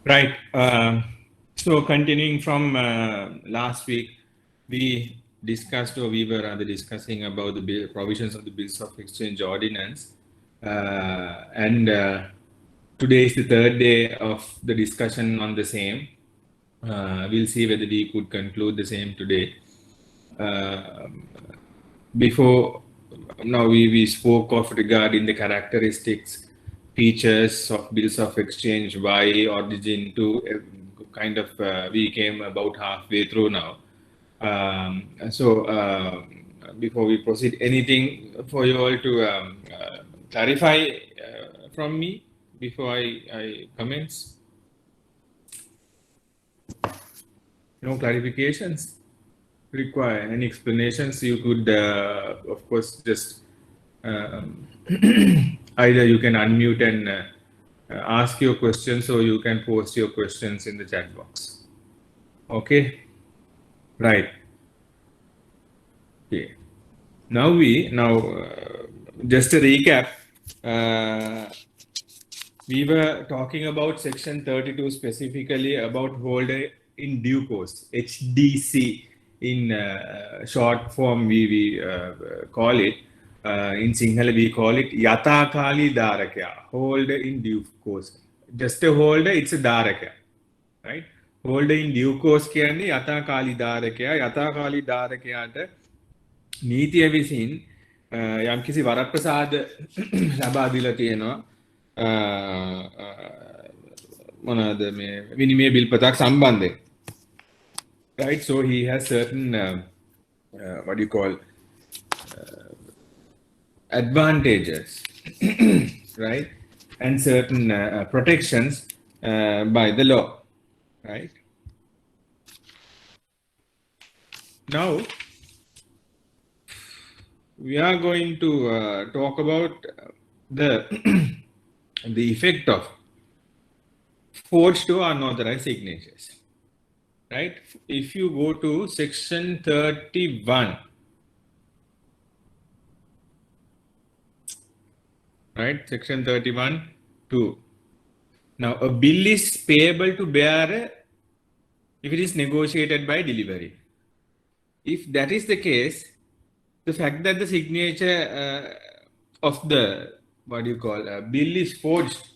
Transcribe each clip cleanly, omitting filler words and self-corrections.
Right. So continuing from last week, we discussed, or we were rather discussing about the provisions of the Bills of Exchange Ordinance. And today is the third day of the discussion on the same. We'll see whether we could conclude the same today. Before now, we spoke of regarding the characteristics, features of bills of exchange, why origin to kind of we came about halfway through now. Before we proceed, anything for you all to clarify from me before I commence? No clarifications require any explanations? You could, of course, just either you can unmute and ask your questions, or you can post your questions in the chat box. Okay, right. Okay. Now just a recap. We were talking about section 32 specifically about holder in due course, HDC in short form we call it. In Sinhala we call it Yathakali Dharakya, holder in due course. Just a holder, it's a Dharakya, right? Holder in due course කියන්නේ Yathakali Dharakya. Yathakali Dharakyaට නීතිය විසින් යම්කිසි වරප්‍රසාද ලබා දීලා තියෙනවා මොනවාද මේ විනිමය බිල්පතක් සම්බන්ධයෙන්, right? So he has certain what do you call advantages, right, and certain protections by the law, right? Now we are going to talk about the the effect of forged or unauthorized signatures, right? If you go to section 31, right, section 31(2). Now a bill is payable to bearer if it is negotiated by delivery. If that is the case, the fact that the signature of the what do you call bill is forged,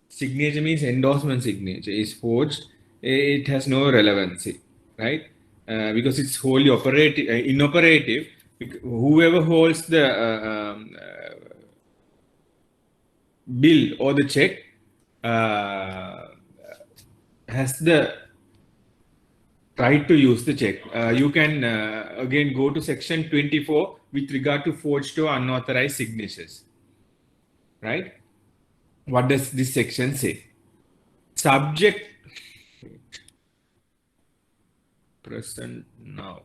signature means endorsement signature is forged, it has no relevancy, right? Because it's wholly inoperative. Whoever holds the bill or the check has the right to use the check. You can again go to section 24 with regard to forged or unauthorized signatures, right? What does this section say? Subject present now.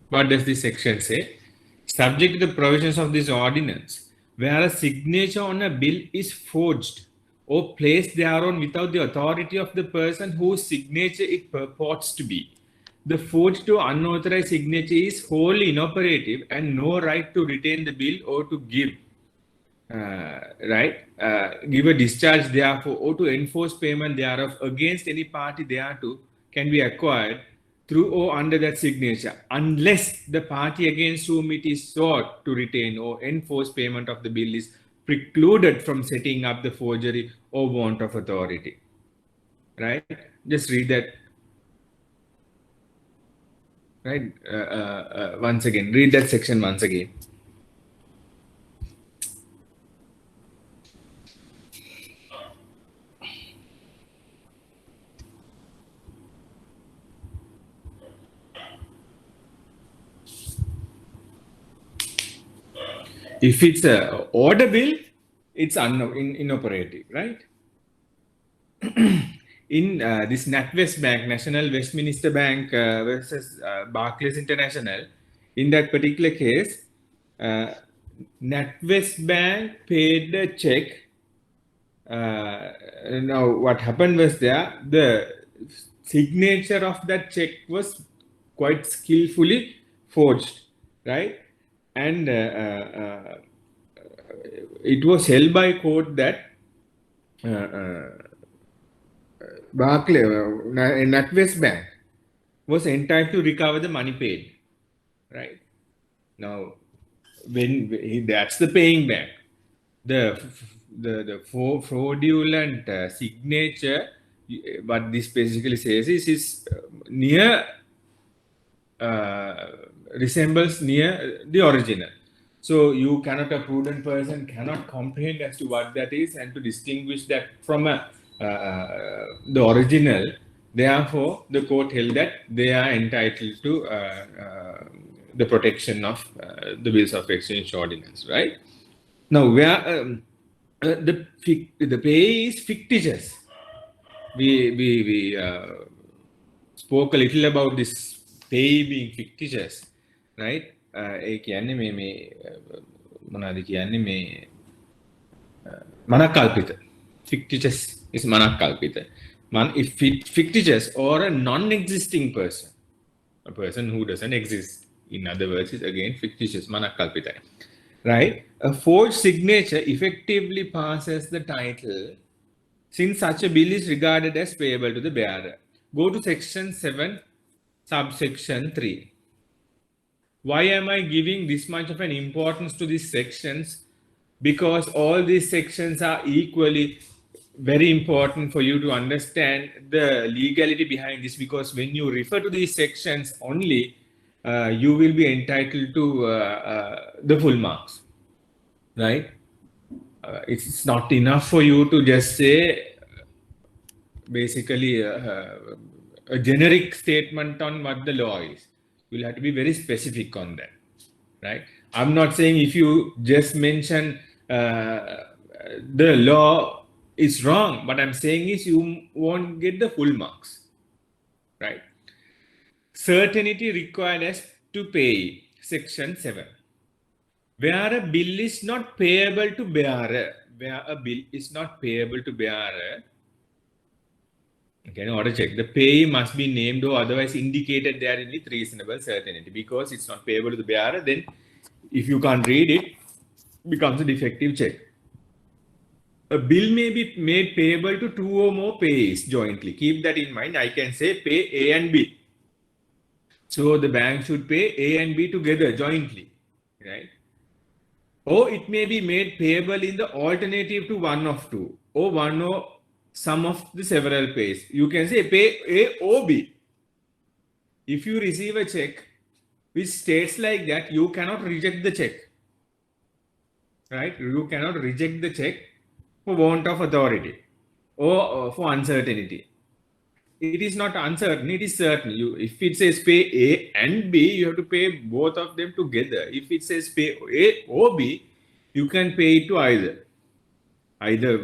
What does this section say? Subject to the provisions of this ordinance, where a signature on a bill is forged or placed thereon without the authority of the person whose signature it purports to be, the forged or unauthorized signature is wholly inoperative and no right to retain the bill or to give give a discharge therefore or to enforce payment thereof against any party thereto can be acquired through or under that signature, unless the party against whom it is sought to retain or enforce payment of the bill is precluded from setting up the forgery or want of authority. Right? Just read that. Right? Once again, read that section once again. If it's a order bill, it's inoperative, right? In this NatWest Bank, National Westminster Bank versus Barclays International, in that particular case, NatWest Bank paid the check Now, what happened was the signature of that check was quite skillfully forged, right? And it was held by court that Barclay, NatWest Bank was entitled to recover the money paid, right? Now, when that's the paying bank, the fraudulent signature, what this basically says is near resembles near the original. So you cannot, a prudent person cannot comprehend as to what that is and to distinguish that from the original. Therefore, the court held that they are entitled to the protection of the bills of exchange ordinance, right? Now, where the pay is fictitious. We spoke a little about this pay being fictitious, right? ඒ කියන්නේ මේ මොනවද කියන්නේ මේ මනක්කල්පිත. Fictitious is මනක්කල්පිත. If fictitious or a non-existing person, a person who doesn't exist, in other words, is again fictitious, මනක්කල්පිතයි. Right? A forged signature effectively passes the title since such a bill is regarded as payable to the bearer. Go to section 7, subsection 3. Why am I giving this much of an importance to these sections? Because all these sections are equally very important for you to understand the legality behind this, because when you refer to these sections only, you will be entitled to the full marks, right? It's not enough for you to just say basically a generic statement on what the law is. You'll have to be very specific on that, right? I'm not saying if you just mention the law is wrong, but I'm saying is you won't get the full marks, right? Certainty required as to pay, section 7. Where a bill is not payable to bearer, where a bill is not payable to bearer, okay, in order to check, the payee must be named or otherwise indicated therein with reasonable certainty. Because it's not payable to the bearer, then if you can't read it, becomes a defective check. A bill may be made payable to 2 or more payees jointly. Keep that in mind. I can say pay A and B. So the bank should pay A and B together jointly, right? Or it may be made payable in the alternative to one of two, or one or some of the several pays. You can say pay A or B. If you receive a check which states like that, you cannot reject the check, right? You cannot reject the check for want of authority or for uncertainty. It is not uncertain, it is certain. If it says pay A and B, you have to pay both of them together. If it says pay A or B, you can pay it to either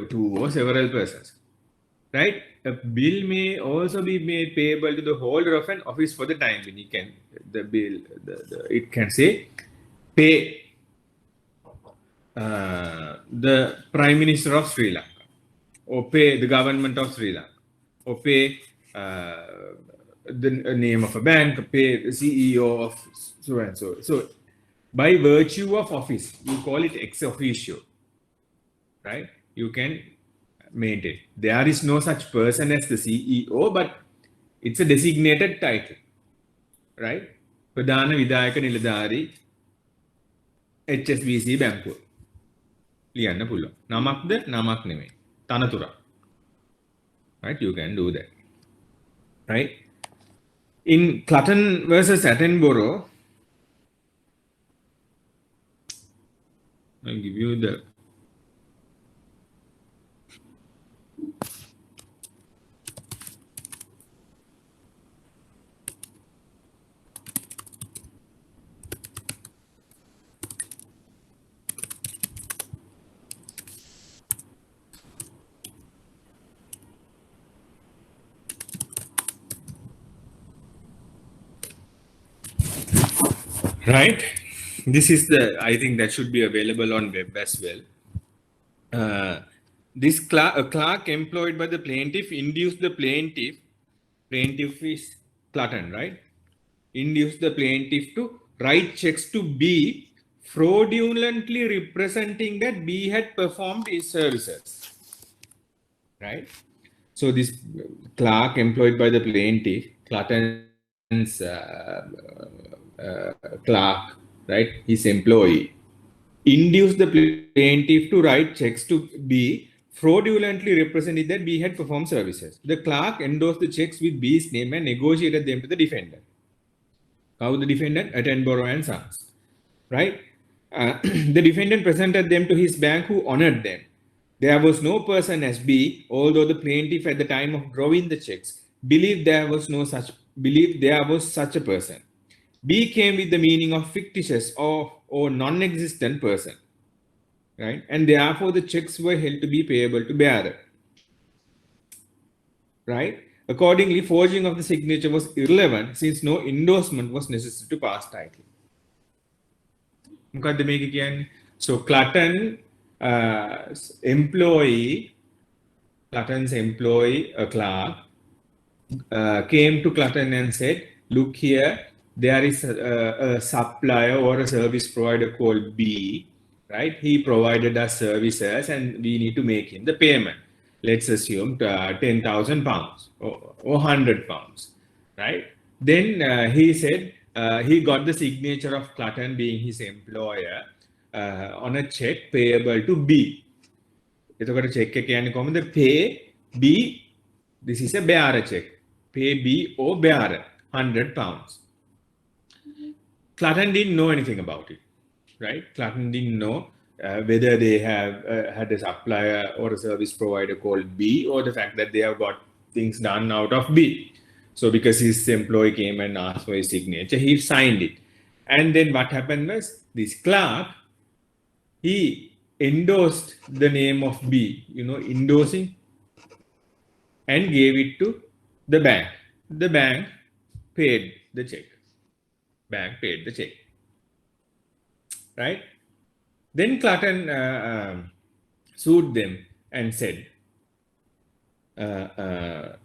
two or several persons, right? A bill may also be made payable to the holder of an office for the time when it can say pay the Prime Minister of Sri Lanka, or pay the government of Sri Lanka, or pay the name of a bank, pay the CEO of so and so. So by virtue of office, you call it ex officio, right? You can maintain. There is no such person as the CEO, but it's a designated title, right? ප්‍රධාන විධායක නිලධාරී HSBC බැංකුව ලියන්න පුළුවන්. නමක්ද නමක් නෙමෙයි. තනතුරක්. Right? You can do that. Right? In Clutton versus Attenborough, I'll give you the right. This is the, I think that should be available on web as well. this clerk employed by the plaintiff induced the plaintiff is Clutton, right? Induced the plaintiff to write checks to B, fraudulently representing that B had performed his services, right? So this clerk employed by the plaintiff, Clutton's clerk, right, his employee, induced the plaintiff to write checks to B, fraudulently represented that B had performed services. The clerk endorsed the checks with B's name and negotiated them to the defendant. How the defendant? Attenborough and Sons, right? The defendant presented them to his bank, who honored them. There was no person as B, although the plaintiff at the time of drawing the checks believed there was such a person. B came with the meaning of fictitious or non-existent person, right? And therefore the checks were held to be payable to bearer, right? Accordingly, forging of the signature was irrelevant since no endorsement was necessary to pass title. So Clutton's employee, a clerk, came to Clutton and said, look here, there is a supplier or a service provider called B, right? He provided us services and we need to make him the payment. Let's assume £10,000 or £100, right? Then he said he got the signature of Clutton, being his employer, on a check payable to B. එතකොට check එක කියන්නේ කොහොමද? Pay B. This is a bearer check. Pay B or bearer £100. Clutton didn't know anything about it, right? Clutton didn't know whether they have had a supplier or a service provider called B, or the fact that they have got things done out of B. So because his employee came and asked for his signature, he signed it. And then what happened was, this clerk, he endorsed the name of B, endorsing, and gave it to the bank. The bank paid the check. Right? Then Clutton sued them and said, the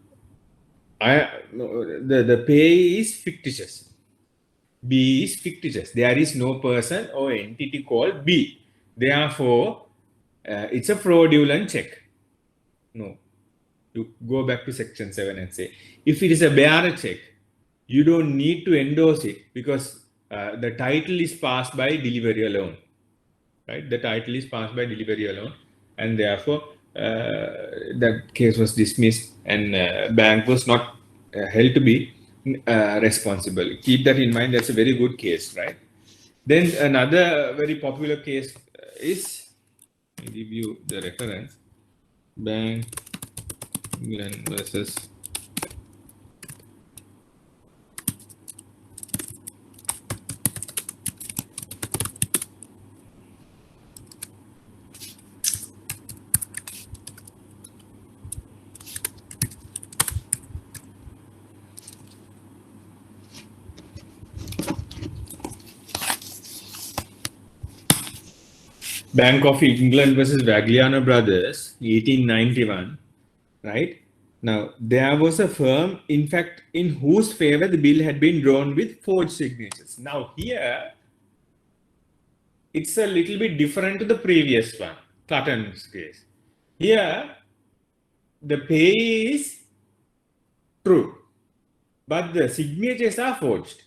pay is fictitious. B is fictitious. There is no person or entity called B. Therefore, it's a fraudulent check. No. You go back to section 7 and say, if it is a bearer check, you don't need to endorse it because the title is passed by delivery alone. Right? The title is passed by delivery alone, and therefore that case was dismissed, and bank was not held to be responsible. Keep that in mind. That's a very good case, right? Then another very popular case is, I'll give you the reference, Bank England versus Bank of England versus Vagliano Brothers, 1891, right? Now, there was a firm, in fact, in whose favor the bill had been drawn with forged signatures. Now, here, it's a little bit different to the previous one, Clutton's case. Here, the pay is true, but the signatures are forged.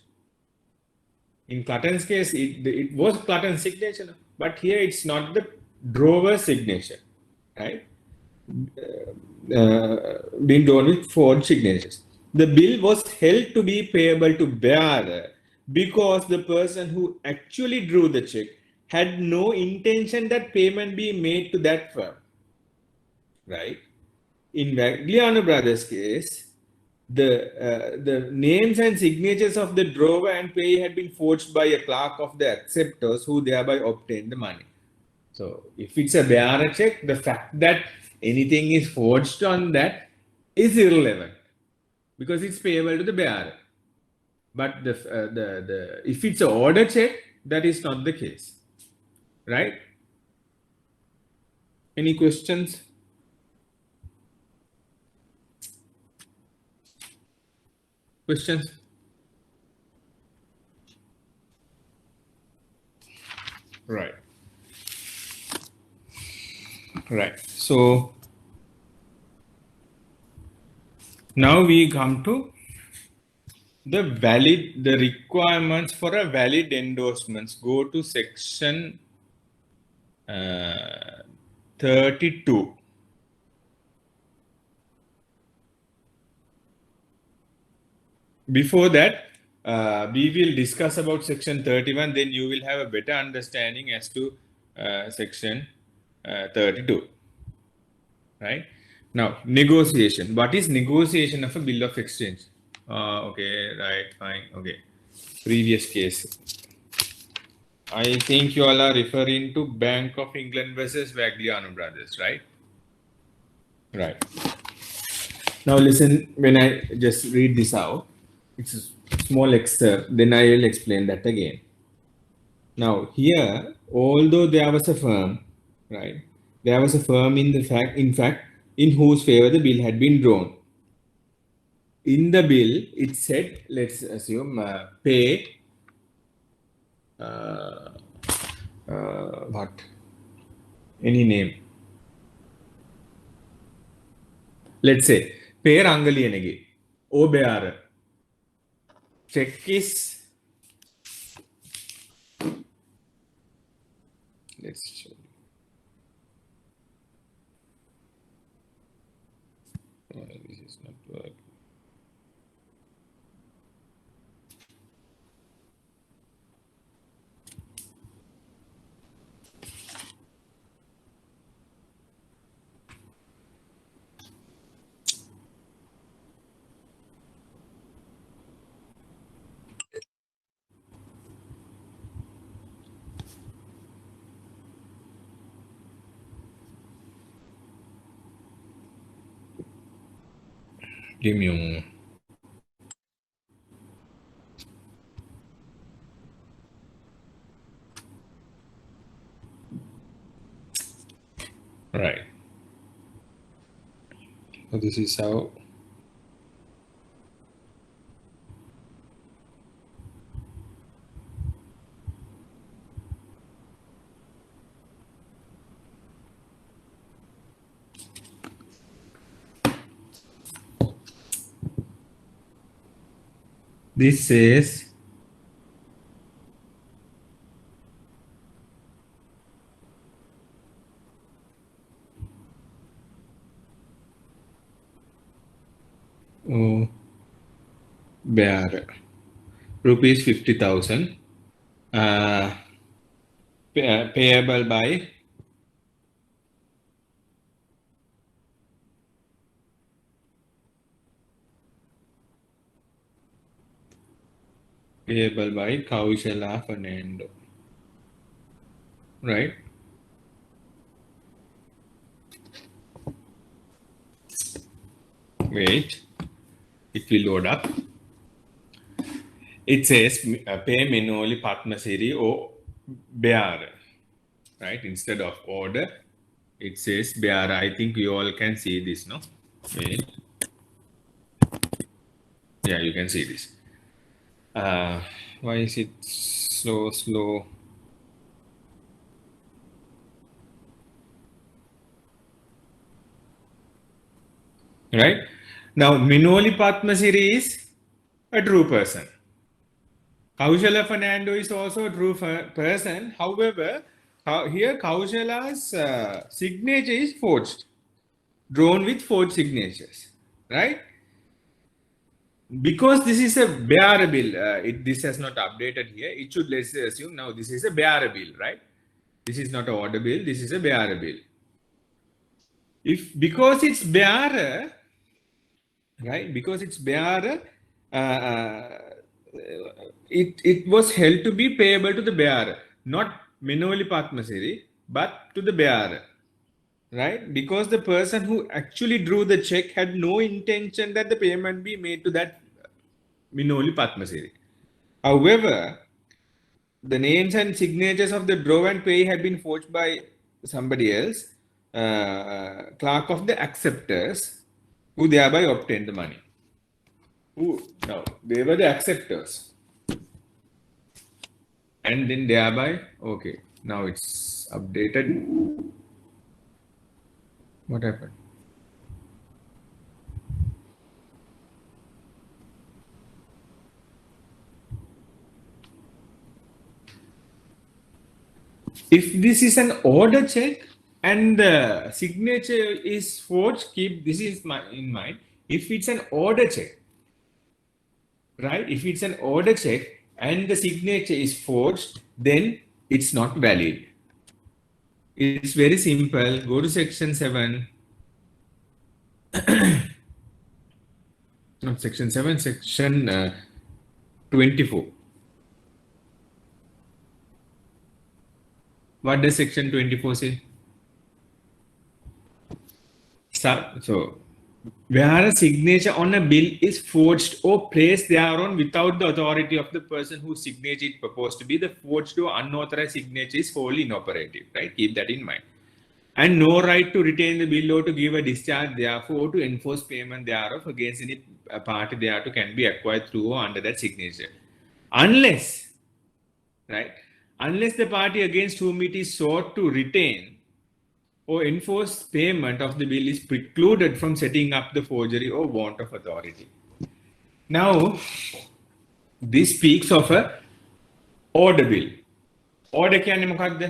In Clutton's case, it was Clutton's signature, but here it's not the drawer's signature, right? Being drawn with forged signatures. The bill was held to be payable to bearer because the person who actually drew the check had no intention that payment be made to that firm, right? In Vagliano Brothers case, the names and signatures of the drawer and payee had been forged by a clerk of the acceptors, who thereby obtained the money. So if it's a bearer check, the fact that anything is forged on that is irrelevant because it's payable to the bearer. But if it's an order check, that is not the case, right? Any questions? Questions? Right. Right. So now we come to the requirements for a valid endorsements. Go to section 32. Before that, we will discuss about section 31, then you will have a better understanding as to section 32. Right? Now, negotiation. What is negotiation of a bill of exchange? Okay, right, fine, okay. Previous case. I think you all are referring to Bank of England versus Vagliano Brothers, right? Right. Now listen, when I just read this out, it's a small excerpt, then I will explain that again. Now here, although there was a firm, right? There was a firm in fact, in whose favor the bill had been drawn. In the bill, it said, let's assume, pay what? Any name. Let's say, pay Rangaliyanage, O bearer. Check is, let's show you. This is not working. Give me a moment. Right. So this is how. This says bearer rupees 50,000 payable by Kaushala Fernando, right? Wait, it will load up. It says pay Minoli Padmasiri or bearer, right? Instead of order, it says bearer. I think you all can see this, no? Wait. Yeah, you can see this. Why is it so slow? Right? Now, Minoli Padmasiri is a true person. Kaushala Fernando is also a true person. However, here Kaushala's signature is forged, drawn with forged signatures, right? Because this is a bearer bill, this has not updated here. It should, let's assume now this is a bearer bill, right? This is not an order bill. This is a bearer bill. Because it's bearer, right? Because it's bearer, it was held to be payable to the bearer, not Minoli Padmasiri, but to the bearer, right? Because the person who actually drew the check had no intention that the payment be made to that Minoli Padmasiri. However, the names and signatures of the draw and pay had been forged by somebody else, clerk of the acceptors, who thereby obtained the money. No, they were the acceptors. And then thereby, okay, now it's updated. What happened? If this is an order check and the signature is forged, keep this is in mind. If it's an order check, right? If it's an order check and the signature is forged, then it's not valid. It's very simple. Go to section 7. Not section 7, section 24. What does section 24 say? So, where a signature on a bill is forged or placed thereon without the authority of the person whose signature is proposed to be, the forged or unauthorized signature is wholly inoperative, right? Keep that in mind. And no right to retain the bill or to give a discharge, therefore, to enforce payment thereof against any party thereto can be acquired through or under that signature. Unless, right? Unless the party against whom it is sought to retain or enforce payment of the bill is precluded from setting up the forgery or want of authority. Now, this speaks of a order bill. Order කියන්නේ මොකක්ද?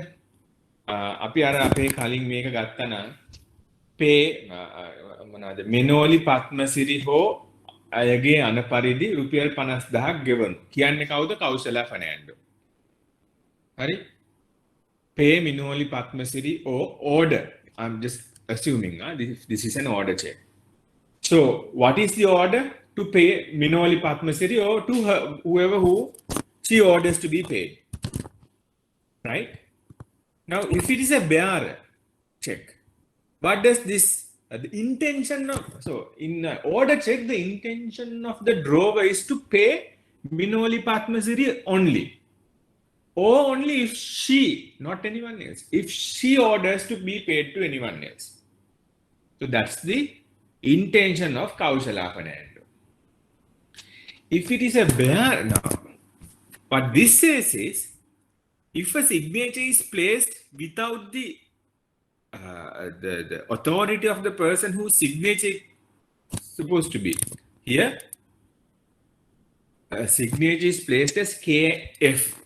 අපි අර අපේ කලින් මේක ගත්තා නම් පේ මොනවාද මෙනෝලි පත්මසිරි හෝ අයගේ අන පරිදි රුපියල් 50000ක් ගෙවනු. කියන්නේ කවුද? කෞශලා ෆර්නෑන්ඩෝ. හරි? Pay Minoli Padmasiri or order. I'm just assuming this is an order check. So, what is the order? To pay Minoli Padmasiri or to her, whoever who she orders to be paid. Right? Now, if it is a bearer check, what does this, the intention of, so in order check, the intention of the drawer is to pay Minoli Padmasiri only. Or only if she, not anyone else, if she orders to be paid to anyone else. So that's the intention of Kaushala Fernando. If it is a bearer now, what this says is, if a signature is placed without the authority of the person whose signature is supposed to be, here, a signature is placed as KF.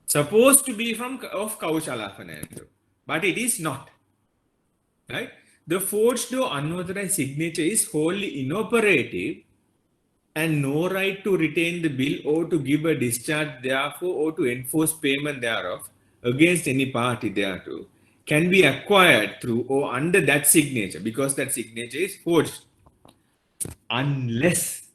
Supposed to be of Kaushala Fernando, but it is not. Right? The forged or unauthorized signature is wholly inoperative and no right to retain the bill or to give a discharge therefore or to enforce payment thereof against any party thereto can be acquired through or under that signature because that signature is forged. Unless,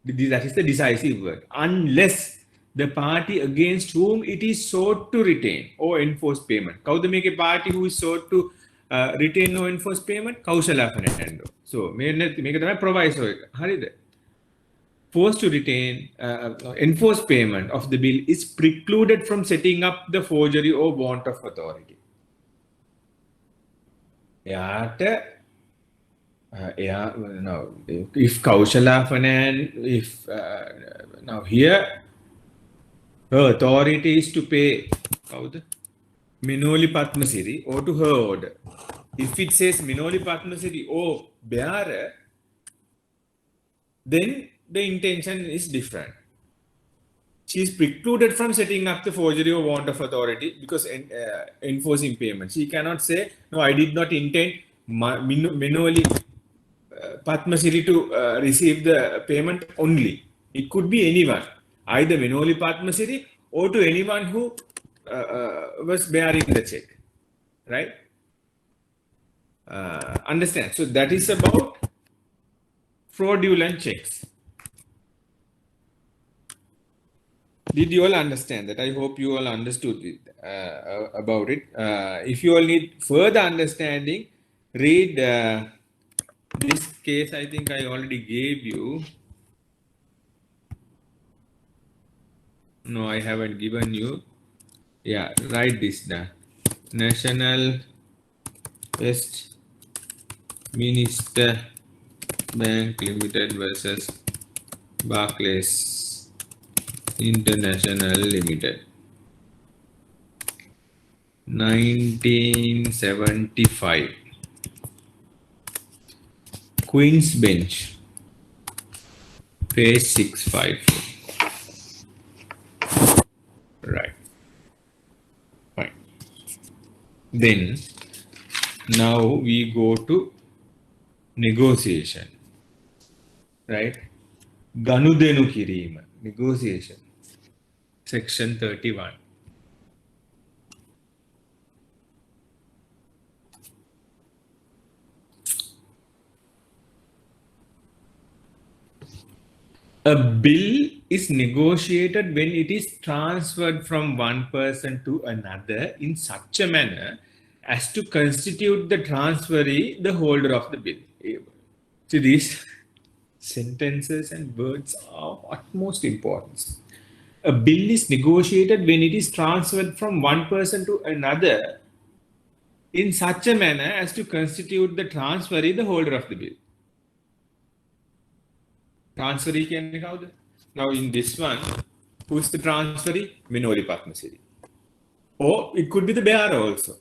that is the decisive word. Unless the party against whom it is sought to retain or enforce payment. Kawuda meke party who is sought to retain or enforce payment? Kaushala Fernando. So, meke thamai proviso එක. හරිද? Forced to retain, enforce payment of the bill is precluded from setting up the forgery or want of authority. Now, if Kaushala Fernando, if now here her authority is to pay Minoli Padmasiri or to her order. If it says Minoli Padmasiri or bearer, then the intention is different. She is precluded from setting up the forgery or want of authority because enforcing payment. She cannot say, no, I did not intend Minoli Padmasiri to receive the payment only. It could be anyone, either Minoli Padmasiri or to anyone who was bearing the check, right? Understand? So that is about fraudulent checks. Did you all understand that? I hope you all understood it, about it. If you all need further understanding, read this case. I think I already gave you. No, I haven't given you. Yeah, write this down. National Westminster Bank Limited versus Barclays International Limited. 1975. Queen's Bench. Page 654. Right. Fine. Then now we go to negotiation. Right? Ganudenu Kirima. Negotiation. Section 31. A bill is negotiated when it is transferred from one person to another in such a manner as to constitute the transferee the holder of the bill. So these sentences and words are of utmost importance. A bill is negotiated when it is transferred from one person to another in such a manner as to constitute the transferee the holder of the bill. Transferee කියන්නේ කවුද? Now in this one, who's the transferee? Minoli Padmasiri. Or it could be the bearer also.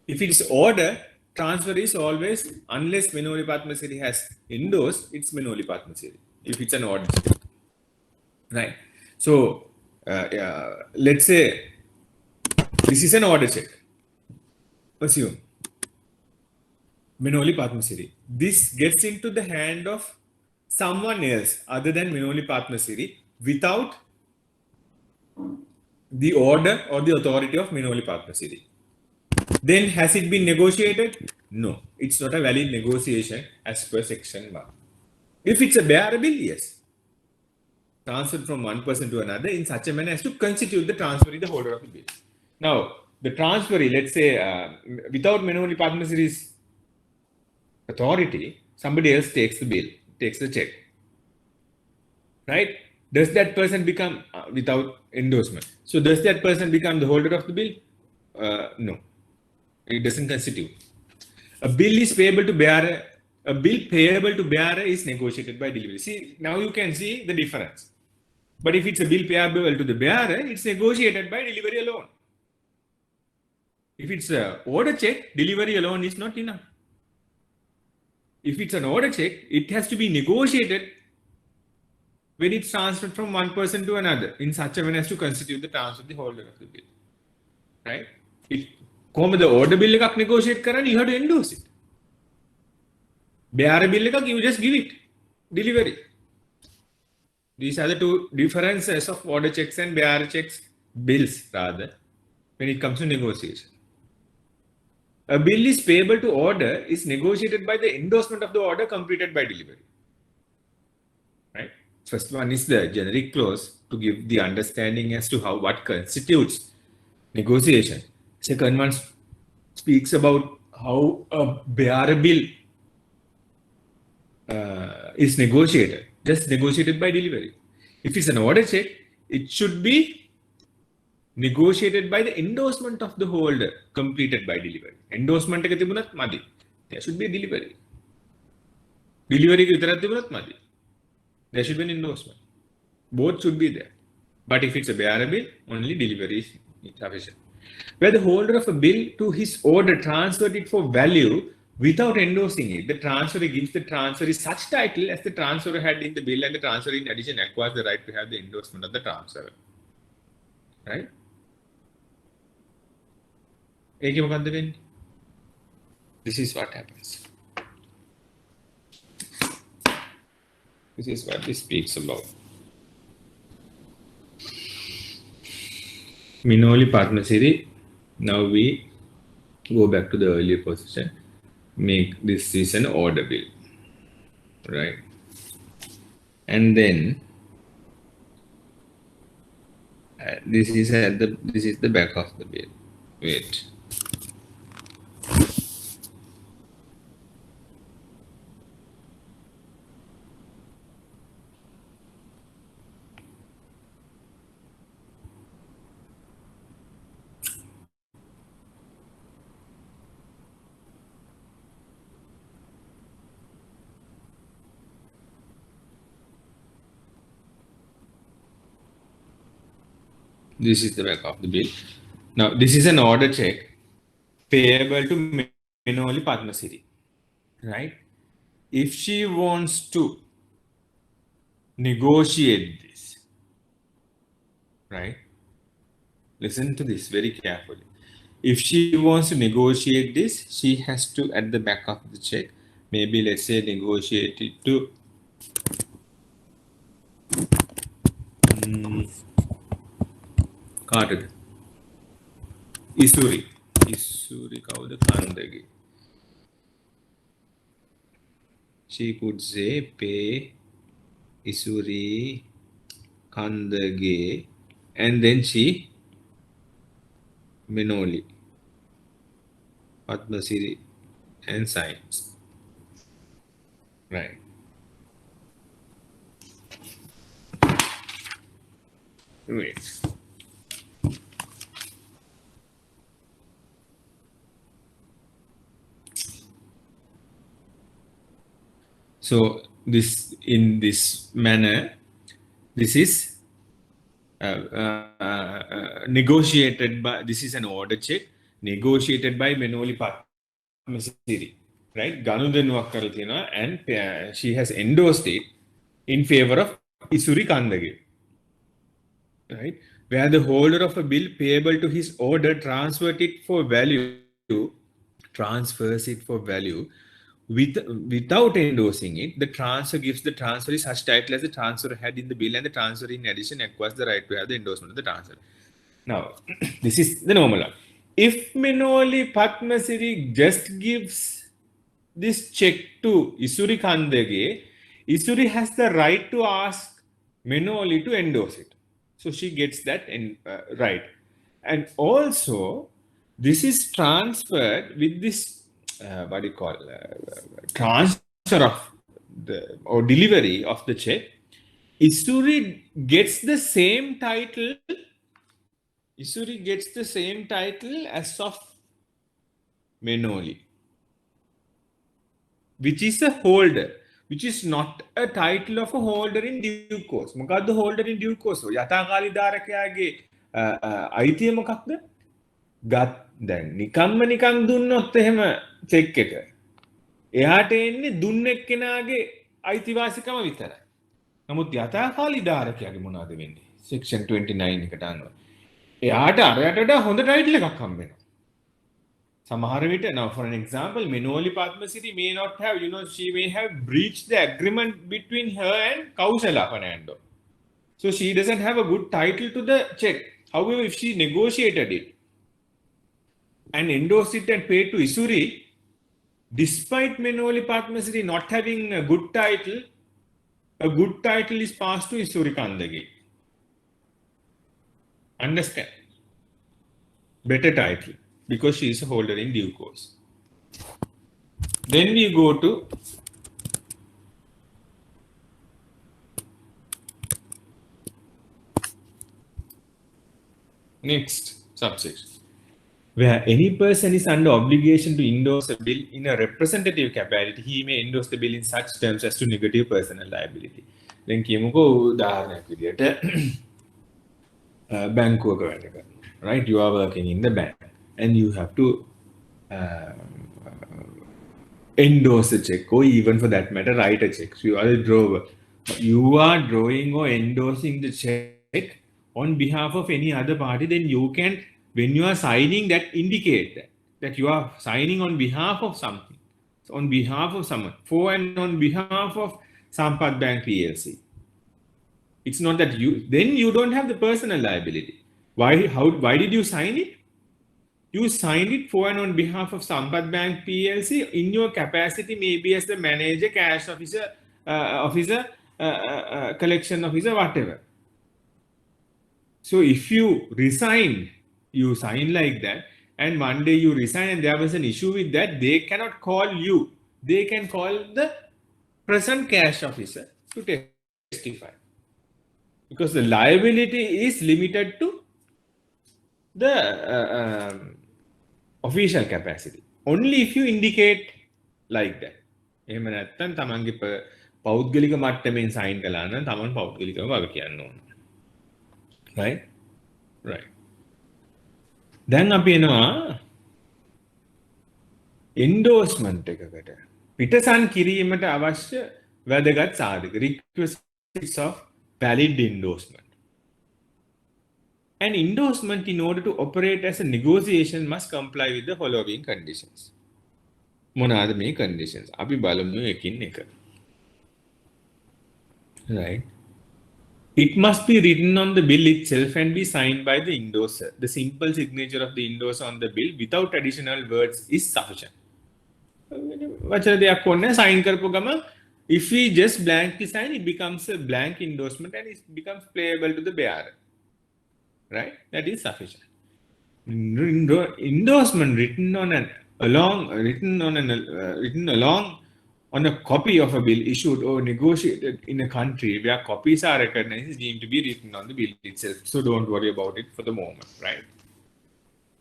If it's order, transfer is always, unless Minoli Padmasiri has endorsed, it's Minoli Padmasiri. If it's an order. Right. So, let's say this is an order check. Assume Minoli Padmasiri. This gets into the hand of someone else other than Minoli Padmasiri without the order or the authority of Minoli Padmasiri. Then has it been negotiated? No, it's not a valid negotiation as per section 1. If it's a bearer bill, yes. Transferred from one person to another in such a manner as to constitute the transferee the holder of the bill. Now, the transferee, let's say, without Minoli Padmasiri's authority, somebody else takes the bill, takes the check. Right? Does that person become, without endorsement, so does that person become the holder of the bill? No. It doesn't constitute. A bill is payable to bearer. A bill payable to bearer is negotiated by delivery. See, now you can see the difference. But if it's a bill payable to the bearer, it's negotiated by delivery alone. If it's an order check, delivery alone is not enough. If it's an order check, it has to be negotiated when it's transferred from one person to another in such a manner as to constitute the transfer of the holder of the bill. Right? If the order bill එකක් negotiate කරන්න, you have to endorse it. Bearer bill එකක්, you just give it. Delivery. These are the two differences of order checks and bearer checks, bills rather, when it comes to negotiation. A bill is payable to order is negotiated by the endorsement of the order completed by delivery. Right? First one is the generic clause to give the understanding as to what constitutes negotiation. Second one speaks about how a bearer bill is negotiated, just negotiated by delivery. If it's an order check, it should be negotiated by the endorsement of the holder completed by delivery. Endorsement එක තිබුණත් මදි. There should be a delivery. Delivery එක විතරක් තිබුණත් මදි. There should be an endorsement. Both should be there. But if it's a bearer bill, only delivery is sufficient. Where the holder of a bill to his order transferred it for value without endorsing it, the transferee gives the transferee such title as the transferor had in the bill, and the transferee in addition acquires the right to have the endorsement of the transferor. Right? This is what happens. This is what this speaks about. Minoli Padmasiri. Now we go back to the earlier position. Make this is an order bill, right? And then this is the back of the bill. Wait. This is the back of the bill. Now, this is an order check payable to Menoli Padmasiri, right? If she wants to negotiate this, right? Listen to this very carefully. If she wants to negotiate this, she has to, at the back of the check, maybe let's say negotiate it to කාටද? ඉසුරි. ඉසුරි කවුද? කන්දගේ. She could say pay Isuri Kandage and then she Menoli Padmasiri and signs. Right. Wait. So this in this manner, this is negotiated by, this is an order check negotiated by Menoli Padmasiri, right? Ganudanuwak කරලා තියෙනවා and she has endorsed it in favor of Isuri Kandage, right? Where the holder of a bill payable to his order transfers it for value without endorsing it, the transfer gives the transferee such title as the transfer had in the bill, and the transferee in addition acquires the right to have the endorsement of the transfer. Now, this is the normal one. If Menoli Padmasiri just gives this check to Isuri Kandage, Isuri has the right to ask Menoli to endorse it. So she gets that right. And also, this is transferred with this what do you call transfer of the or delivery of the check. Isuri gets the same title. Isuri gets the same title as of Menoli, which is a holder, which is not a title of a holder in due course. මොකද්ද holder in due course? යථාකාලී ධාරකයාගේ අයිතිය මොකක්ද? දැන් නිකන් දුන්නොත් එහෙම check එක එයාට එන්නේ දුන්න එක්කෙනාගේ අයිතිවාසිකම විතරයි. නමුත් යථාකාලී ධාරකයාගේ මොනවද වෙන්නේ? section 29 එකට අනුව එයාට අරයට වඩා හොඳ ටයිටල් එකක් හම්බ වෙනවා. සමහර විට, now for an example, Menoli Padmasiri may not have, she may have breached the agreement between her and Kausala Fernando. So she doesn't have a good title to the check. However, if she negotiated it and endorsed it and paid to Isuri, despite Menoli Padmasiri not having a good title is passed to Isuri Kandage. Understand? Better title, because she is a holder in due course. Then we go to next subsection. Where any person is under obligation to endorse a bill in a representative capacity, he may endorse the bill in such terms as to negative personal liability. Then කියමුකෝ උදාහරණයක් විදියට බැංකුවක වැඩ කරනවා, right? You are working in the bank and you have to endorse a check, or even for that matter write a check. So you are a drawer. You are drawing or endorsing the check on behalf of any other party. Then you can, when you are signing, that indicate that you are signing on behalf of something, on behalf of someone, for and on behalf of Sampath Bank PLC. It's not that then you don't have the personal liability. Why did you sign it? You signed it for and on behalf of Sampath Bank PLC in your capacity, maybe as the manager, cash officer, collection officer, whatever. So if you resign, you sign like that, and one day you resign and there was an issue with that, they cannot call you. They can call the present cash officer to testify. Because the liability is limited to the official capacity. Only if you indicate like that. එහෙම නැත්නම් තමන්ගේ පෞද්ගලික මට්ටමින් sign කළා නම් තමන් පෞද්ගලිකව වග කියන්න ඕන. Right? right. දැන් අපි එනවා endorsement එකකට. පිටසන් කිරීමට අවශ්‍ය වැදගත් සාධක. Requisites of valid endorsement. An endorsement in order to operate as a negotiation must comply with the following conditions. මොනවාද මේ conditions? අපි බලමු එකින් එක. Right. It must be written on the bill itself and be signed by the endorser. The simple signature of the endorser on the bill without additional words is sufficient. වචන දෙයක් ඕනේ sign කරපු ගම if we just blankly sign, it becomes a blank endorsement and it becomes payable to the bearer. Right? That is sufficient. Endorsement written along on a copy of a bill issued or negotiated in a country where copies are recognized is deemed to be written on the bill itself. So don't worry about it for the moment, right?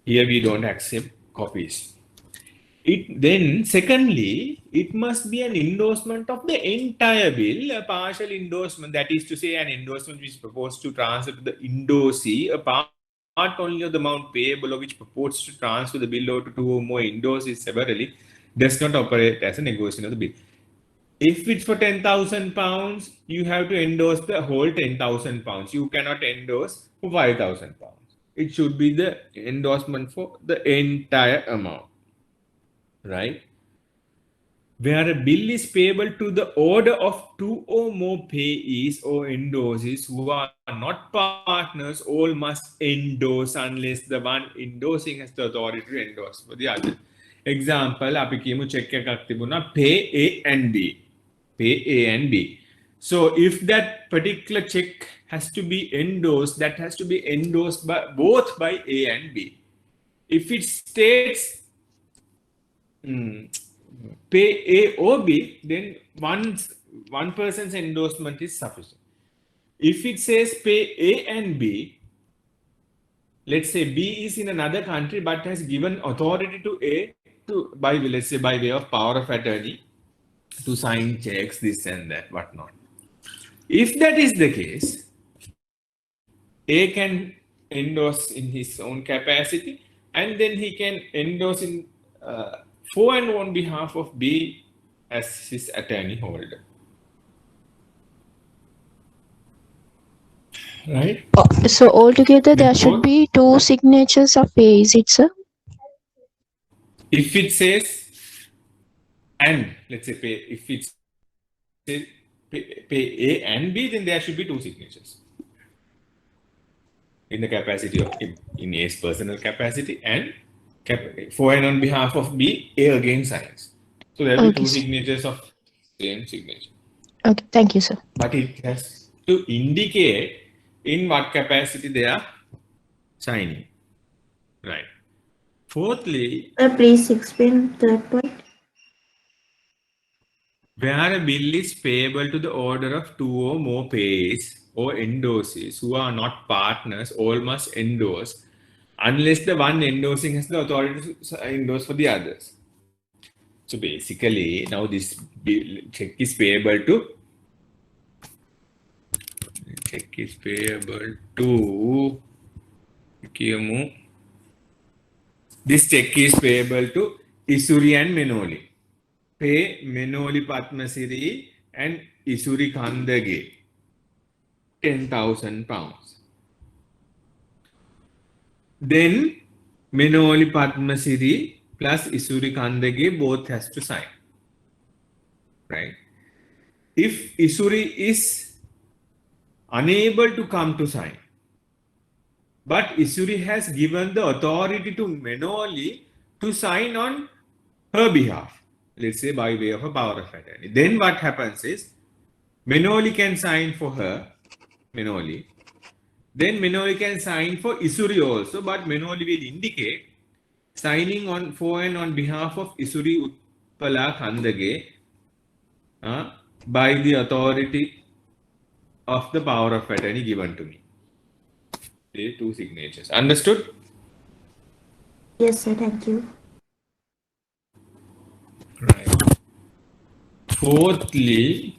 Here we don't accept copies. Then secondly, it must be an endorsement of the entire bill, a partial endorsement, that is to say an endorsement which is proposed to transfer to the endorsee a part only of the amount payable or which purports to transfer the bill over to two or more endorsees severally, does not operate as a negotiation of the bill. If it's for £10,000, you have to endorse the whole £10,000. You cannot endorse for £5,000. It should be the endorsement for the entire amount. Right? Where a bill is payable to the order of two or more payees or endorsees who are not partners, all must endorse unless the one endorsing has the authority to endorse for the other. Example, අපි කියමු check එකක් තිබුණා pay A and B. Pay A and B. So if that particular check has to be endorsed, that has to be endorsed by both by A and B. If it states pay A or B, then one person's endorsement is sufficient. If it says pay A and B, let's say B is in another country but has given authority to A by way of power of attorney to sign checks, this and that, whatnot. If that is the case, A can endorse in his own capacity and then he can endorse in for and on behalf of B as his attorney holder. Right? So altogether there should be two signatures of A, is it, sir? If it says and, let's say if it's pay A and B, then there should be two signatures. In the capacity of, in A's personal capacity and for and on behalf of B, A again signs. So there will be two signatures of same signature. Okay, thank you, sir. But it has to indicate in what capacity they are signing. Right. Fourthly, please explain third point. Where a bill is payable to the order of two or more payees or endorsees who are not partners, all must endorse unless the one endorsing has the authority to endorse for the others. So basically, now this check is payable to this check is payable to Isuri and Menoli. Pay Menoli Padmasiri and Isuri Kandage £10,000. Then Menoli Padmasiri plus Isuri Kandage both has to sign. Right? If Isuri is unable to come to sign, but Isuri has given the authority to Menoli to sign on her behalf, let's say by way of a power of attorney, then what happens is Menoli can sign for her, Menoli. Then Menoli can sign for Isuri also, but Menoli will indicate signing on for and on behalf of Isuri Utpala Kandage by the authority of the power of attorney given to me. These two signatures. Understood? Yes, sir. Thank you. Right. Fourthly,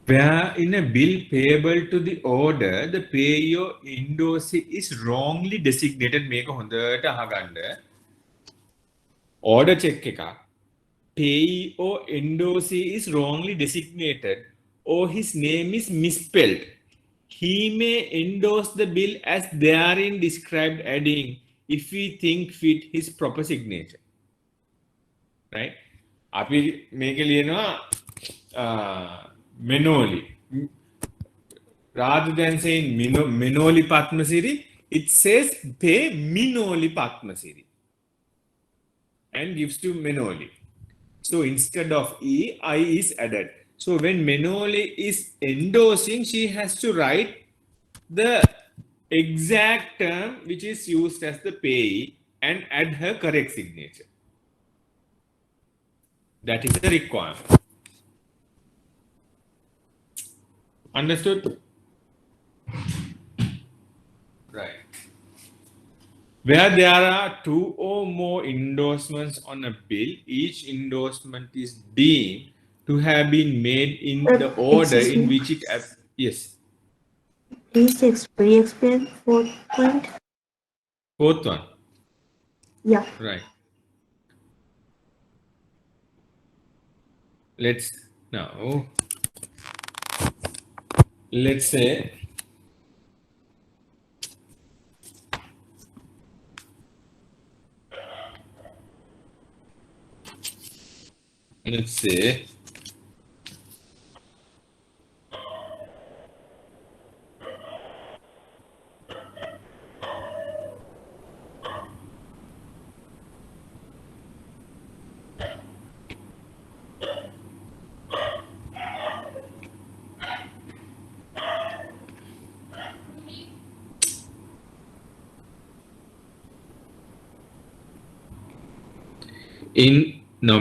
Where in a bill payable to the order, the payee or endorsee is wrongly designated. Make a hondata haganda. Order check එක. Payee or endorsee is wrongly designated or his name is misspelled. He may endorse the bill as therein described, adding, if we think fit, his proper signature. Right? අපි මේක ලියනවා Menoli. Rather than saying Menoli Padmasiri, it says pay Minoli Padmasiri and gives to Menoli. So instead of E, I is added. So when Menoli is endorsing, she has to write the exact term which is used as the payee and add her correct signature. That is the requirement. Understood? Right. Where there are two or more endorsements on a bill, each endorsement is deemed to have been made in the order in which it... Yes. Please explain fourth point. Fourth one. Yeah. Right. Let's say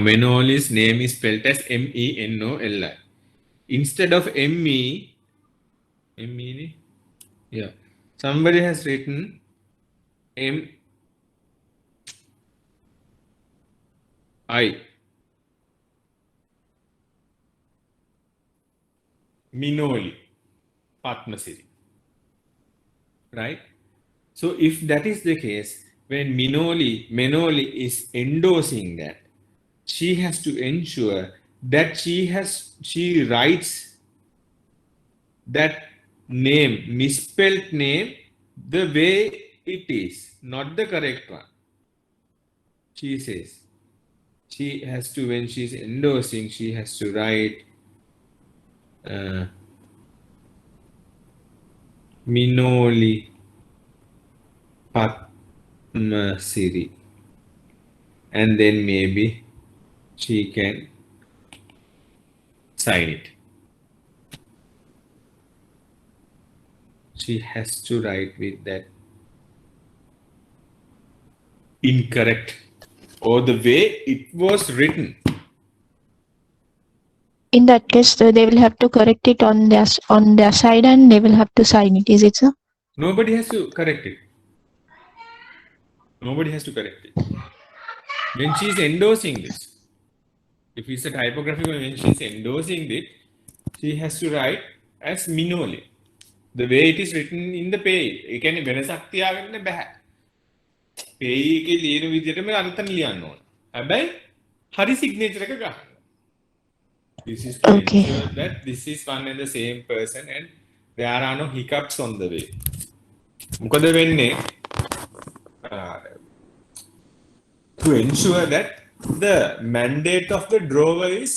Menoli's name is spelled as Menoli. Instead of M-E, yeah, somebody has written M-I. Minoli Padmasiri. Right? So if that is the case, when Menoli is endorsing that, she has to ensure that she writes that name, misspelled name, the way it is, not the correct one. She says she has to, when she's endorsing, she has to write Minoli Padmasiri, and then maybe she can sign it. She has to write with that incorrect or the way it was written. In that case, they will have to correct it on their side, and they will have to sign it. Is it so? Nobody has to correct it. Nobody has to correct it. When she is endorsing this, if it's a typographical, when she is endorsing it, she has to write as Minoli, the way it is written in the page. ඒ කියන්නේ වෙනසක් තියාගන්න බෑ. page එකේ ලියන විදිහටම අර්ථම ලියන්න ඕන. හැබැයි හරි signature එක ගන්න. This is to ensure that this is one and the same person and there are no hiccups on the way. මොකද වෙන්නේ? To ensure that the mandate of the drawer is,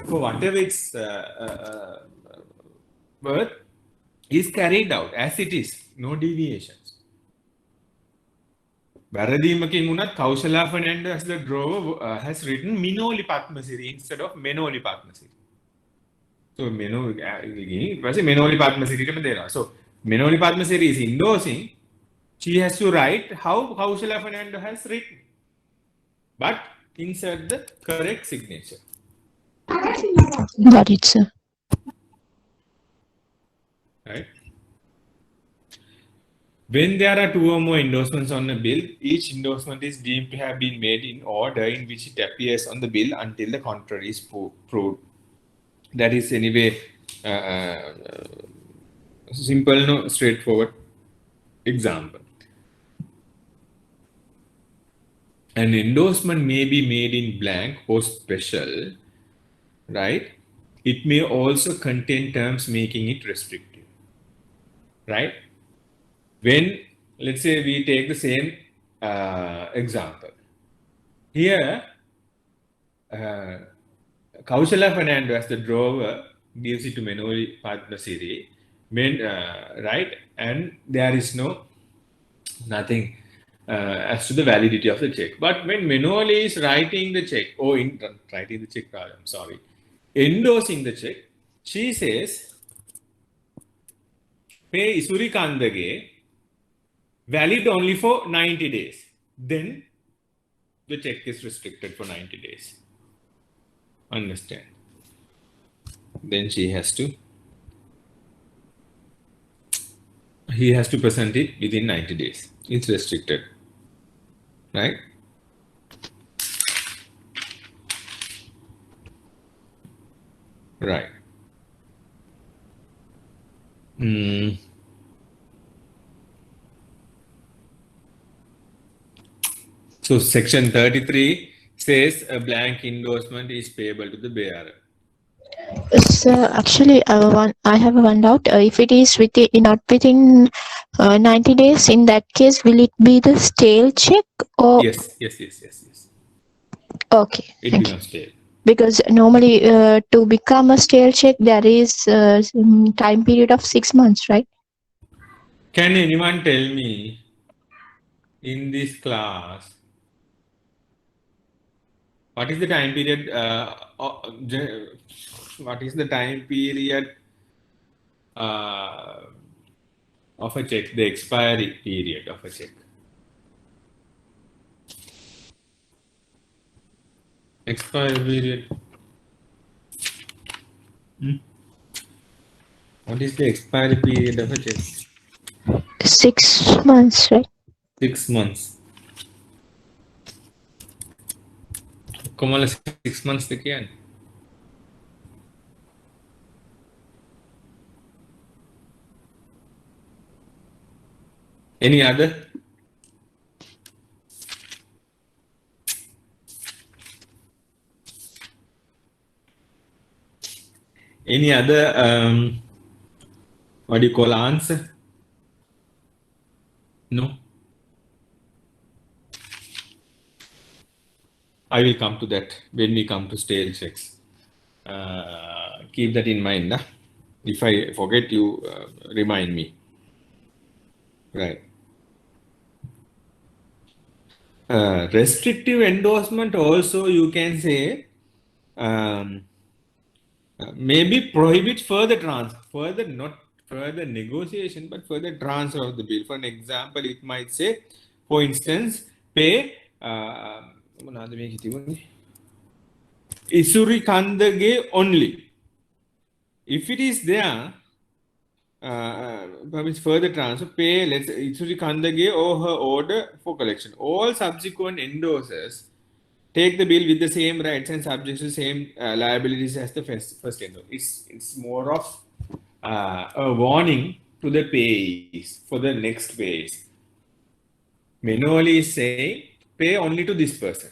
for whatever its worth, is carried out as it is, no deviations. වැරදීමකින් වුණත් Kaushala Fernando as the drawer has written Minoli Padmasiri instead of Menoli Padmasiri. So Menoli Padmasiri එකම දෙනවා. So Menoli Padmasiri is endorsing. She has to write how Kaushala Fernando has written, but insert the correct signature. Got it, sir. Right? When there are two or more endorsements on a bill, each endorsement is deemed to have been made in order in which it appears on the bill until the contrary is proved. that is anyway simple, no, straightforward example. An endorsement may be made in blank or special, right? It may also contain terms making it restrictive, right? When, let's say, we take the same example. Here, Kaushala Fernando as the drawer gives it to Menoli Padmasiri, right? And there is nothing as to the validity of the check. But when Menoli is writing the check, endorsing the check, she says, pay Isuri Kandage, valid only for 90 days. Then the check is restricted for 90 days. Understand? Then he has to present it within 90 days. It's restricted, right? Right. So section 33 says a blank endorsement is payable to the bearer. So actually, I have one doubt. If it is not within 90 days, in that case, will it be the stale check or? Yes. Okay. It becomes stale. Because normally to become a stale check, there is some time period of 6 months, right? Can anyone tell me in this class what is the time period? What is the time period of a check? The expiry period of a check. Expiry period. What is the expiry period of a check? 6 months, right? 6 months. Komala 6 months again. Any other? Any other, what do you call answer? No? I will come to that when we come to stale checks. Keep that in mind. If I forget, you remind me. Right. Restrictive endorsement also, you can say, maybe prohibit further negotiation, but further transfer of the bill. For an example, it might say, for instance, pay Isuri Kandage only. If it is there, further transfer, pay, let's say, Isuri Kandage or her order for collection. All subsequent endorsers take the bill with the same rights and subject to the same liabilities as the first endorser. It's more of a warning to the payees for the next payees. Menoli is saying, pay only to this person.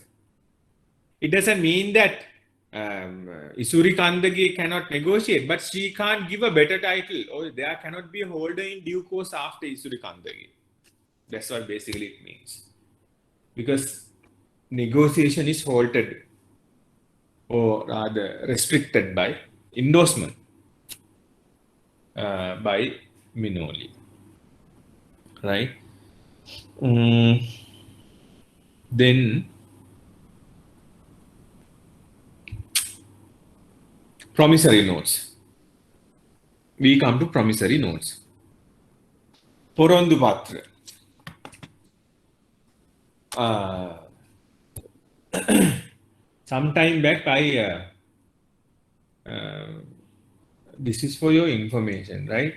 It doesn't mean that Isuri Kandagi cannot negotiate, but she can't give a better title, or there cannot be a holder in due course after Isuri Kandagi. That's what basically it means. Because negotiation is halted, or rather restricted by endorsement by Menoli. Right? Then promissory notes. We come to promissory notes. Porondu Patra. Some time back, this is for your information, right?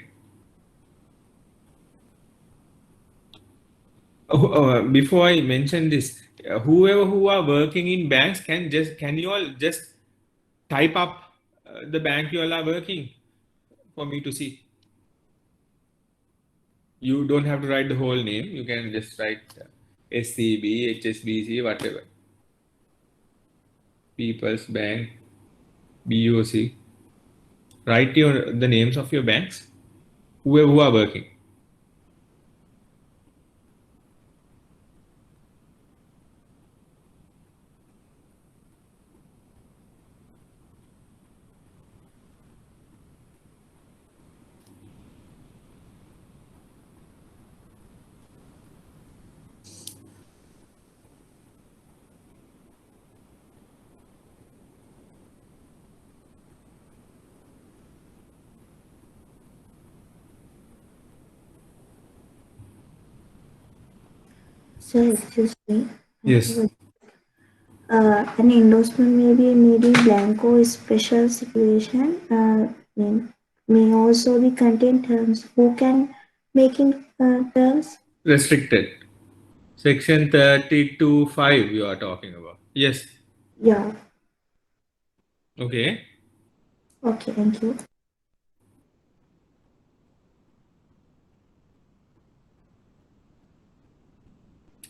Before I mention this, whoever who are working in banks can you all just type up the bank you all are working for me to see. You don't have to write the whole name. You can just write SCB, HSBC, whatever. People's Bank, BOC. Write the names of your banks, who are working. So excuse me. Yes. An endorsement may be made in blanco special situation. May also be contain terms. Who can make in terms? Restricted. Section 32(5) you are talking about. Yes. Yeah. Okay. Okay. Thank you.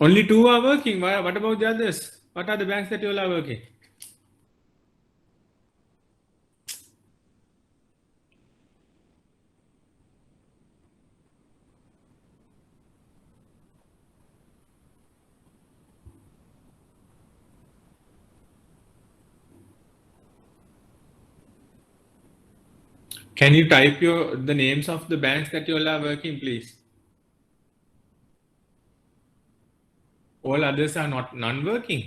Only 2 are working. What about the others? What are the banks that you all are working? Can you type the names of the banks that you all are working, please? All others are non-working.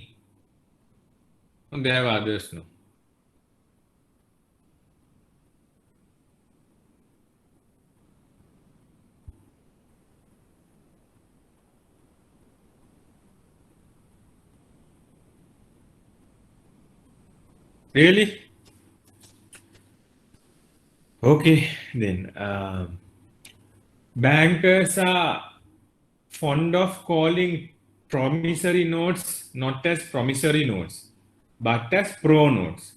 There are others, no. Really? Okay, then. Bankers are fond of calling promissory notes not as promissory notes, but as pro notes.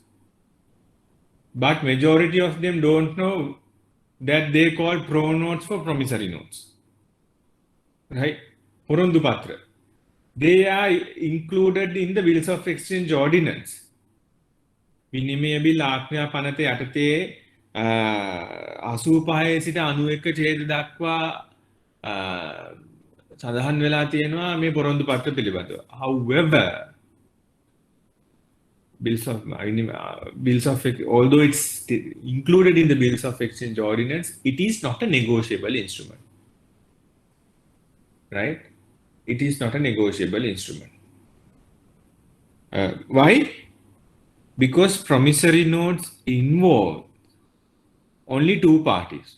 But majority of them don't know that they call pro notes for promissory notes. Right? Porondu Patra. They are included in the bills of exchange ordinance. විනිමය bill ආඥා පනතේ යටතේ 85 සිට 91 ඡේද දක්වා සඳහන් වෙලා තියෙනවා මේ පොරොන්දු පත්‍ර පිළිබඳව. However, although it's included in the bills of exchange ordinance, it is not a negotiable instrument. Right? It is not a negotiable instrument. Why? Because promissory notes involve only 2 parties.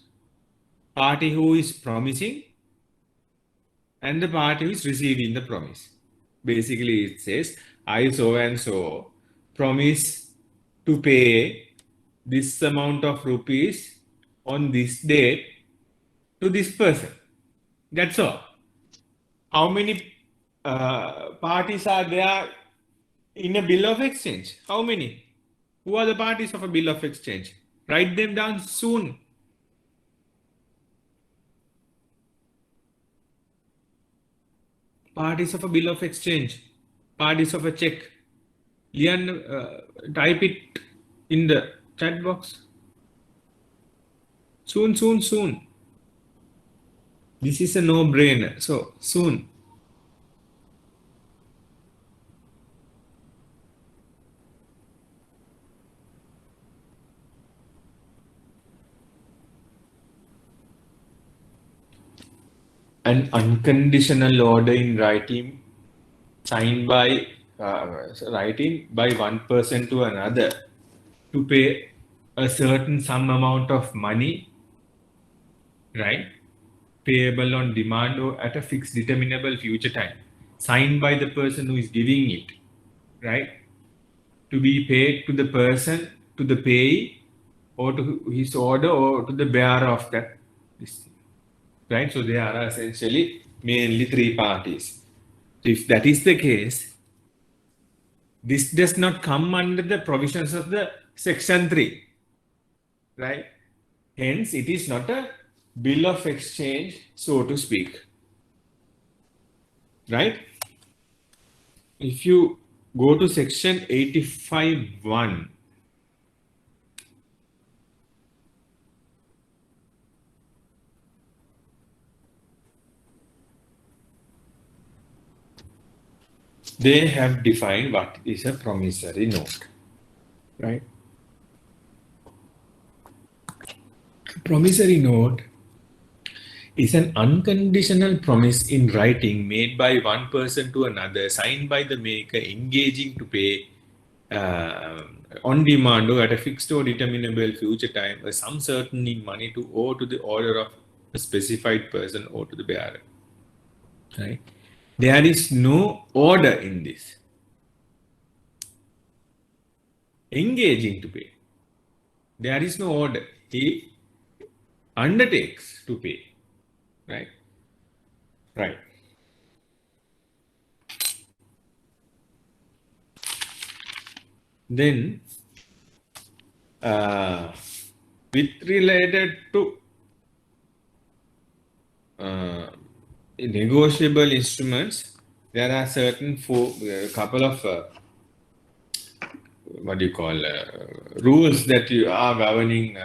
Party who is promising and the party who is receiving the promise. Basically, it says, I so and so promise to pay this amount of rupees on this date to this person. That's all. How many parties are there in a bill of exchange? How many? Who are the parties of a bill of exchange? Write them down soon. Parties of a bill of exchange. Parties of a check. Lian, type it in the chat box. Soon, soon, soon. This is a no-brainer. So, soon. An unconditional order in writing signed by one person to another to pay a certain sum amount of money, right, payable on demand or at a fixed determinable future time, signed by the person who is giving it, right, to be paid to the person, to the payee, or to his order, or to the bearer of that. Right? So there are essentially mainly 3 parties. So if that is the case, this does not come under the provisions of the section 3. right? Hence, it is not a bill of exchange, so to speak, right? If you go to section 85(1), they have defined what is a promissory note, right? Promissory note is an unconditional promise in writing made by one person to another, signed by the maker, engaging to pay on demand or at a fixed or determinable future time a sum certain in money to owe to the order of a specified person or to the bearer. Right? There is no order in this. Engaging to pay. There is no order. He undertakes to pay. Right? Right. Then, with related to negotiable instruments, there are certain couple of what do you call rules that you are governing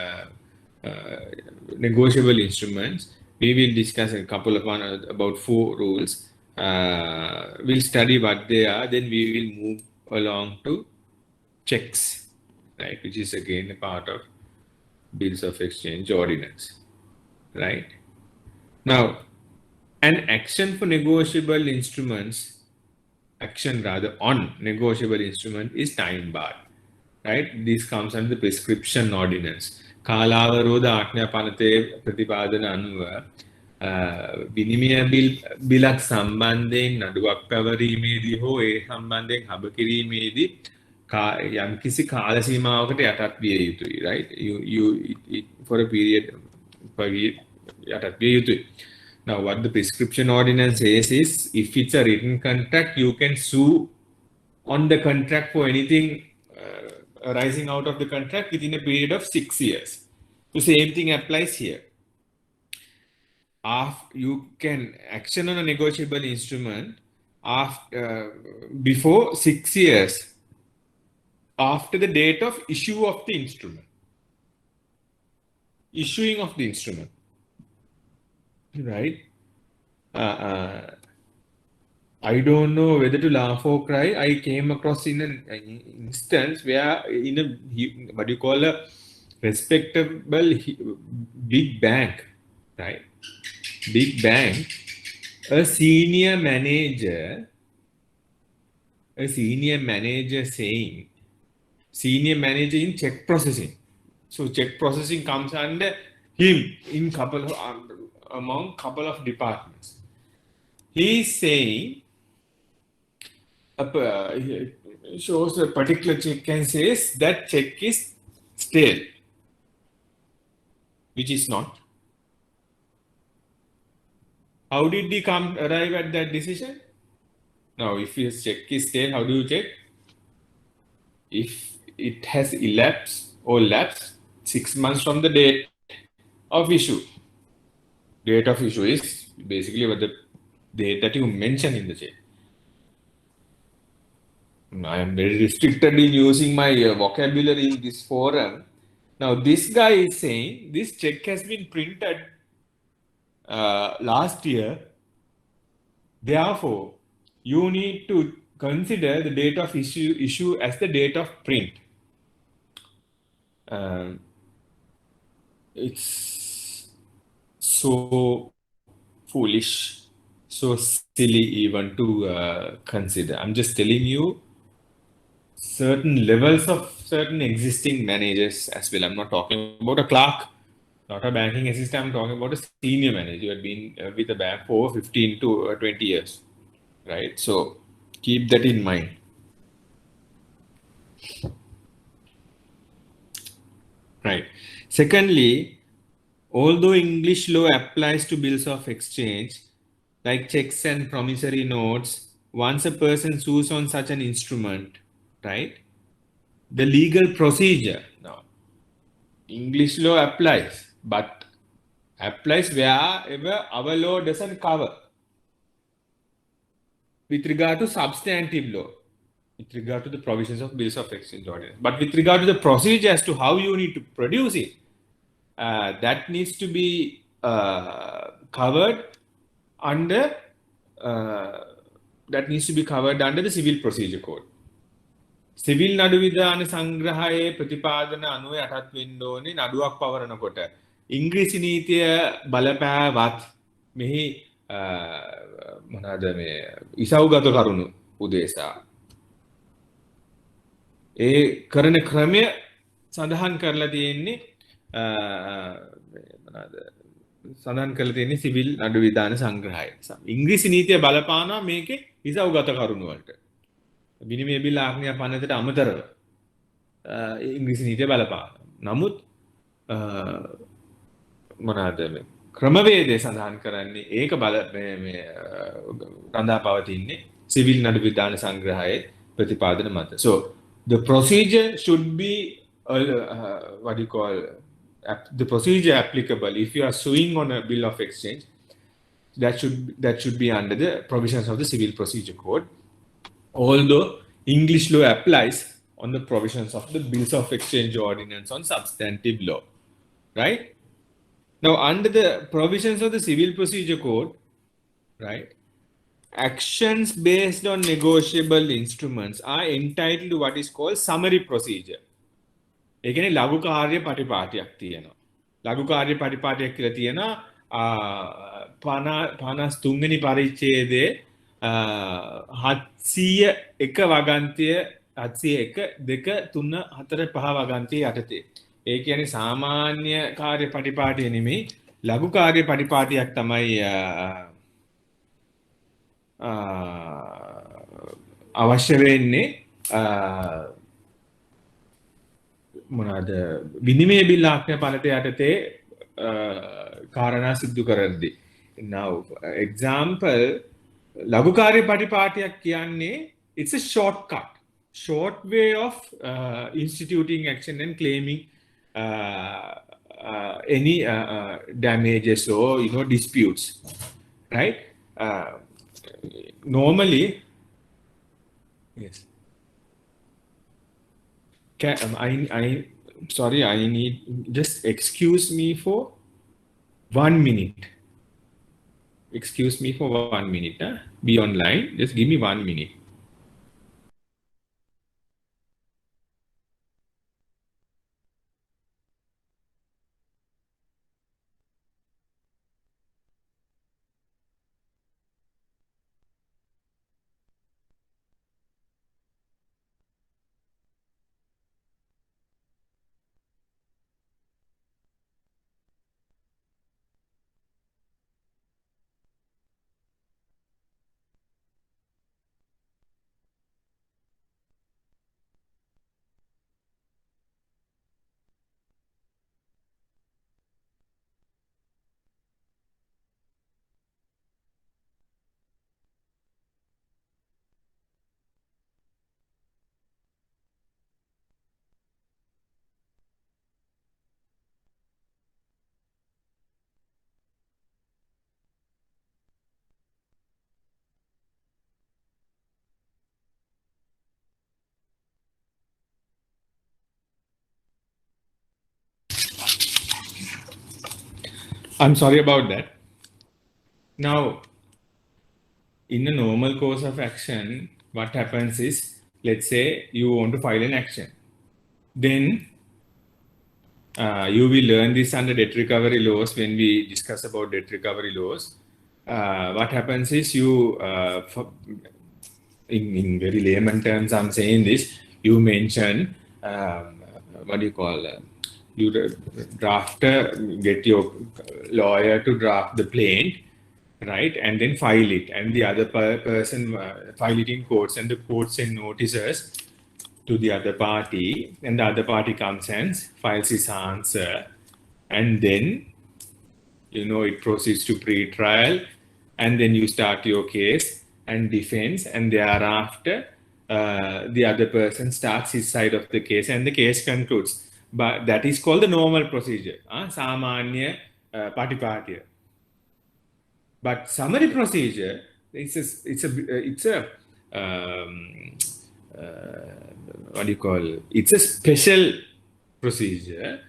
negotiable instruments. We will discuss a couple of about 4 rules. We'll study what they are, then we will move along to checks, right, which is again a part of bills of exchange ordinance, right? Now, an action for negotiable instruments, on negotiable instrument is time barred, right? This comes under the prescription ordinance. කාලාවරෝධ ආඥා පනතේ ප්‍රතිපාදන අනුව විනිමය බිලක් සම්බන්ධයෙන් නඩුවක් පැවරීමේදී හෝ ඒ සම්බන්ධයෙන් හබ කිරීමේදී යම්කිසි කාල සීමාවකට යටත් විය යුතුයි, right? For a period යටත් විය යුතුයි. Now, what the prescription ordinance says is, if it's a written contract, you can sue on the contract for anything arising out of the contract within a period of 6 years. The same thing applies here. You can action on a negotiable instrument before 6 years after the date of issue of the instrument. Issuing of the instrument. Right? I don't know whether to laugh or cry. I came across in an instance where in a, what you call a respectable big bank, right? Big bank, a senior manager saying, senior manager in check processing. So check processing comes under him in among couple of departments. He is saying, shows a particular check and says that check is stale, which is not. How did he arrive at that decision? Now, if his check is stale, how do you check? If it has elapsed or lapsed 6 months from the date of issue. Date of issue is basically what the date that you mention in the check. I am very restricted in using my vocabulary in this forum. Now, this guy is saying this check has been printed last year. Therefore, you need to consider the date of issue as the date of print. It's so foolish, so silly even to consider. I'm just telling you certain levels of certain existing managers as well. I'm not talking about a clerk, not a banking assistant. I'm talking about a senior manager who had been with the bank for 15 to 20 years, right? So keep that in mind. Right. Secondly, although English law applies to bills of exchange, like checks and promissory notes, once a person sues on such an instrument, right, the legal procedure now, English law applies, but applies wherever our law doesn't cover. With regard to substantive law, with regard to the provisions of bills of exchange ordinance, but with regard to the procedure as to how you need to produce it, that needs to be covered under the Civil Procedure Code. Civil නඩු විධාන සංග්‍රහයේ ප්‍රතිපාදන 98 වෙන්න ඕනේ නඩුවක් පවරනකොට ඉංග්‍රීසි නීතිය බලපෑවත් මෙහි මොනවාද මේ ඉසව්ගත කරුණු උදේසා ඒ කරන ක්‍රමය සඳහන් කරලා තියෙන්නේ මොනවාද සඳහන් කරලා තියෙන්නේ සිවිල් නඩු විධාන සංග්‍රහය. ඉංග්‍රීසි නීතිය බලපානවා මේකේ ඉසව්ගත කරුණු වලට. විනිමය බිල් ආඥා පනතට අමතරව ඉංග්‍රීසි නීතිය බලපාන. නමුත් මොනවාද මේ ක්‍රමවේදය සඳහන් කරන්නේ ඒක රඳා පවතින්නේ සිවිල් නඩු විධාන සංග්‍රහයේ ප්‍රතිපාදන මත. So the procedure should be what you call the procedure applicable if you are suing on a bill of exchange, that should be under the provisions of the Civil Procedure Code. Although English law applies on the provisions of the Bills of Exchange Ordinance on substantive law, right? Now, under the provisions of the Civil Procedure Code, right, actions based on negotiable instruments are entitled to what is called summary procedure. ඒ කියන්නේ ලඝු කාර්ය පටිපාටියක් තියෙනවා. ලඝු කාර්ය පටිපාටියක් කියලා තියෙනවා 53 වෙනි පරිච්ඡේදයේ 701 වගන්තිය 701 2 3 4 5 වගන්තිය යටතේ. ඒ කියන්නේ සාමාන්‍ය කාර්ය පටිපාටිය නෙමෙයි ලඝු කාර්ය පටිපාටියක් තමයි අවශ්‍ය වෙන්නේ මොනවාද විනිමය බිල් ආඥා පනත යටතේ කාරණා සිදු කරද්දී. Now example ලඝු කාර්ය පටිපාටියක් කියන්නේ it's a short way of instituting action and claiming any damages or disputes, right? Normally, yes. Sorry, I need just excuse me for 1 minute. Excuse me for 1 minute. Be online. Just give me 1 minute. I'm sorry about that. Now, in a normal course of action, what happens is, let's say you want to file an action. Then you will learn this under debt recovery laws when we discuss about debt recovery laws. What happens is you, in very layman terms, I'm saying this, you mention, what do you call you get your lawyer to draft the plaint, right, and then file it, and the other person file it in courts, and the court send notices to the other party, and the other party comes and files his answer, and then it proceeds to pre-trial, and then you start your case and defense, and thereafter the other person starts his side of the case, and the case concludes. but that is called the normal procedure. Samanya Patipatya. But summary procedure, it's a what do you call? It's a special procedure.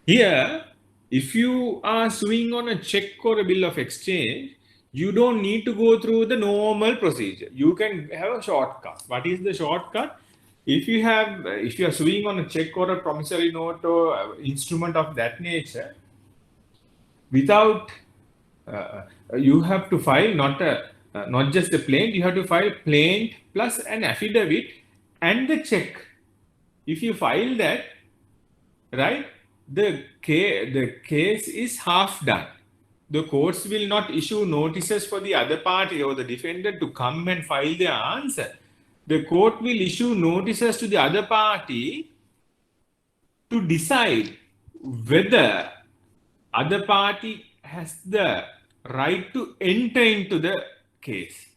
Here, if you are suing on a check or a bill of exchange, you don't need to go through the normal procedure. You can have a shortcut. What is the shortcut? If you are suing on a check or a promissory note or instrument of that nature, without you have to file not just a plaint, you have to file plaint plus an affidavit and the check. If you file that, right, the case is half done. The courts will not issue notices for the other party or the defendant to come and file their answer. The court will issue notices to the other party to decide whether other party has the right to enter into the case,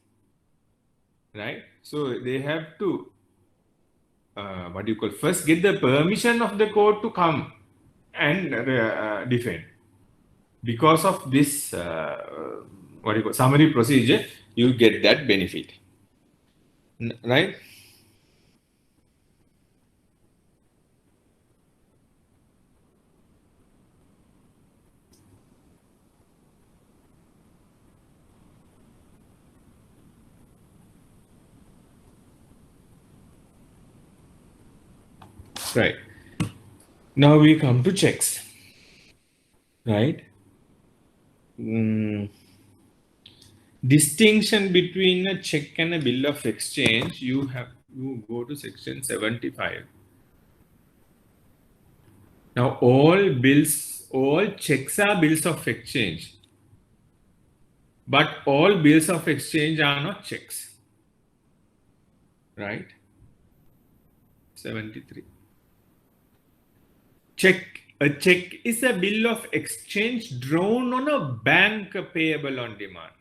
right? So they have to first get the permission of the court to come and defend. Because of this summary procedure, you get that benefit, right? Right. Now we come to checks, right? Distinction between a check and a bill of exchange, you go to section 75. Now all checks are bills of exchange, but all bills of exchange are not checks, right? 73. A check is a bill of exchange drawn on a bank payable on demand,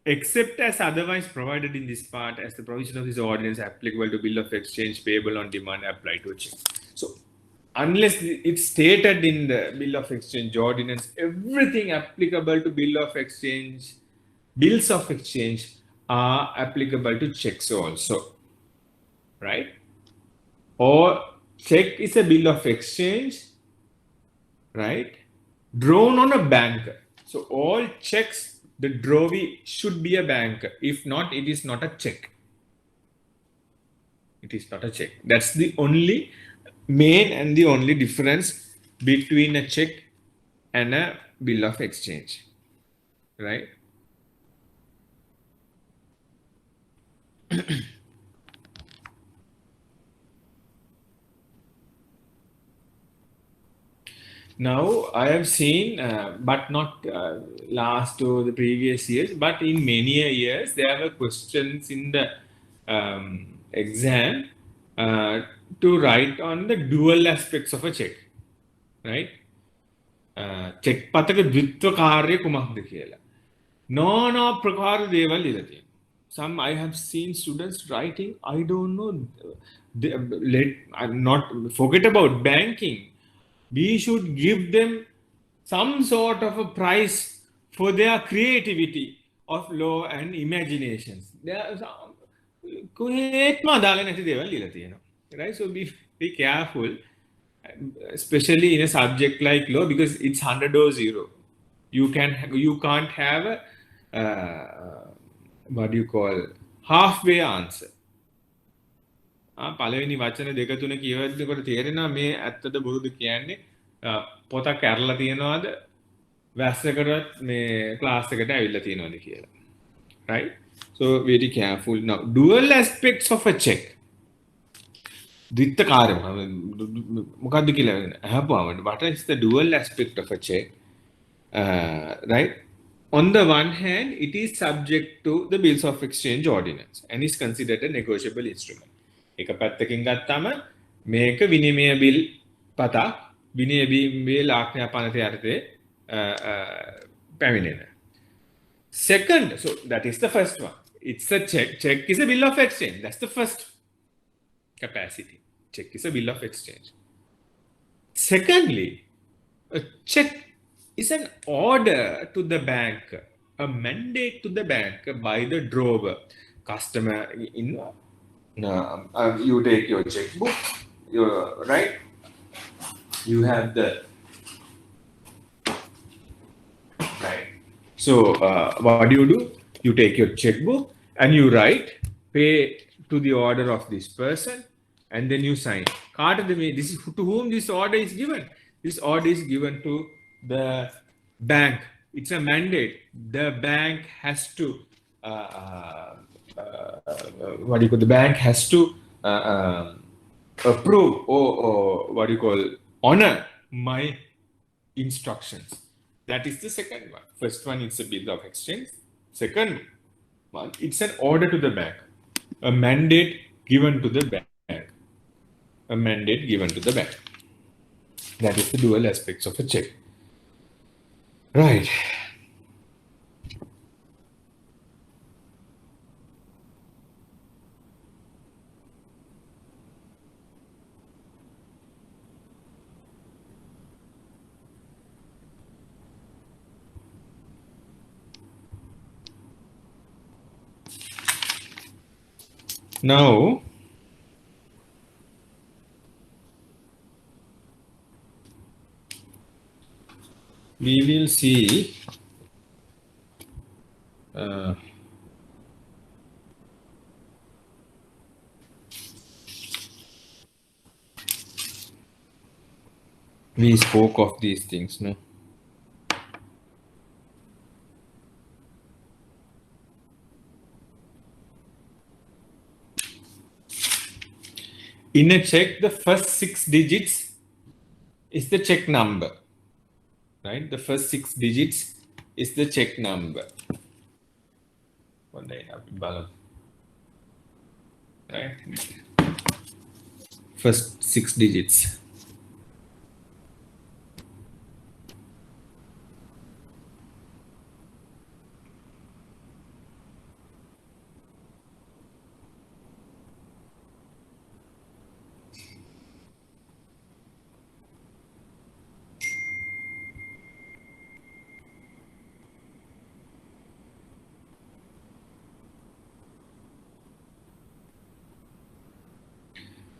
except as otherwise provided in this part, as the provision of this ordinance applicable to bill of exchange payable on demand apply to a check. So, unless it's stated in the bill of exchange ordinance, everything applicable to bills of exchange are applicable to checks also, right? Or check is a bill of exchange, right, drawn on a bank. So all checks, the drawee should be a bank. If not, it is not a check. It is not a check. That's the only main and the only difference between a check and a bill of exchange, right? Now, I have seen, but not last or the previous years, but in many years, there were questions in the exam to write on the dual aspects of a check, right? Check pataka dvitva karya kumakda kiyala. Nana prakara deval ilati. Some I have seen students writing, I don't know, forget about banking. We should give them some sort of a prize for their creativity of law and imaginations. Right? So be careful, especially in a subject like law, because it's 100 or 0. You can't have a halfway answer. පළවෙනි වචන දෙක තුන කියවද්දකොට තේරෙනවා මේ ඇත්තද බොරුද කියන්නේ පොතක් ඇරලා තියනවාද වැස්සකටවත් මේ ක්ලාස් එකට ඇවිල්ලා තියනවාද කියලා, right? So very careful. Now dual aspects of a check, ද්විත්ව කාර්යම මොකද්ද කියලා අහපුවම what is the dual aspect of a check, right? On the one hand, it is subject to the bills of exchange ordinance and is considered a negotiable instrument. එක පැත්තකින් ගත්තාම මේක විනිමය bill පතක්, විනිමය bill ආඥා පනත යටතේ පැමිණෙන. Second, so that is the first one. It's a check. Check is a bill of exchange. That's the first capacity. Check is a bill of exchange. Secondly, a check is an order to the bank, a mandate to the bank by the drawer. Customer, you take your checkbook, right? You have the right. So what do? You take your checkbook and you write, pay to the order of this person, and then you sign. This is to whom this order is given. This order is given to the bank. It's a mandate. The bank has to the bank has to approve or honor my instructions. That is the second one. First one is a bill of exchange. Second one, it's an order to the bank, a mandate given to the bank, a mandate given to the bank. That is the dual aspects of a check. Right. Now, we will see we spoke of these things, no? In a check, the first 6 digits is the check number, right? The first 6 digits is the check number. Right? First 6 digits.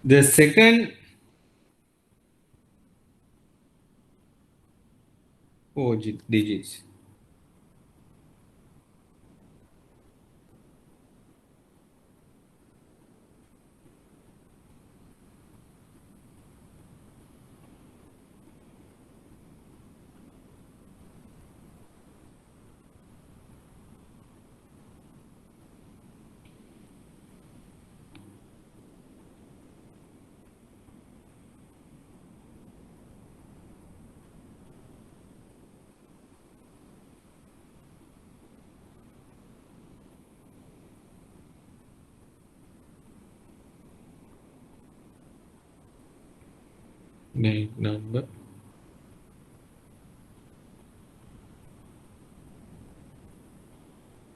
The second digits. Name number.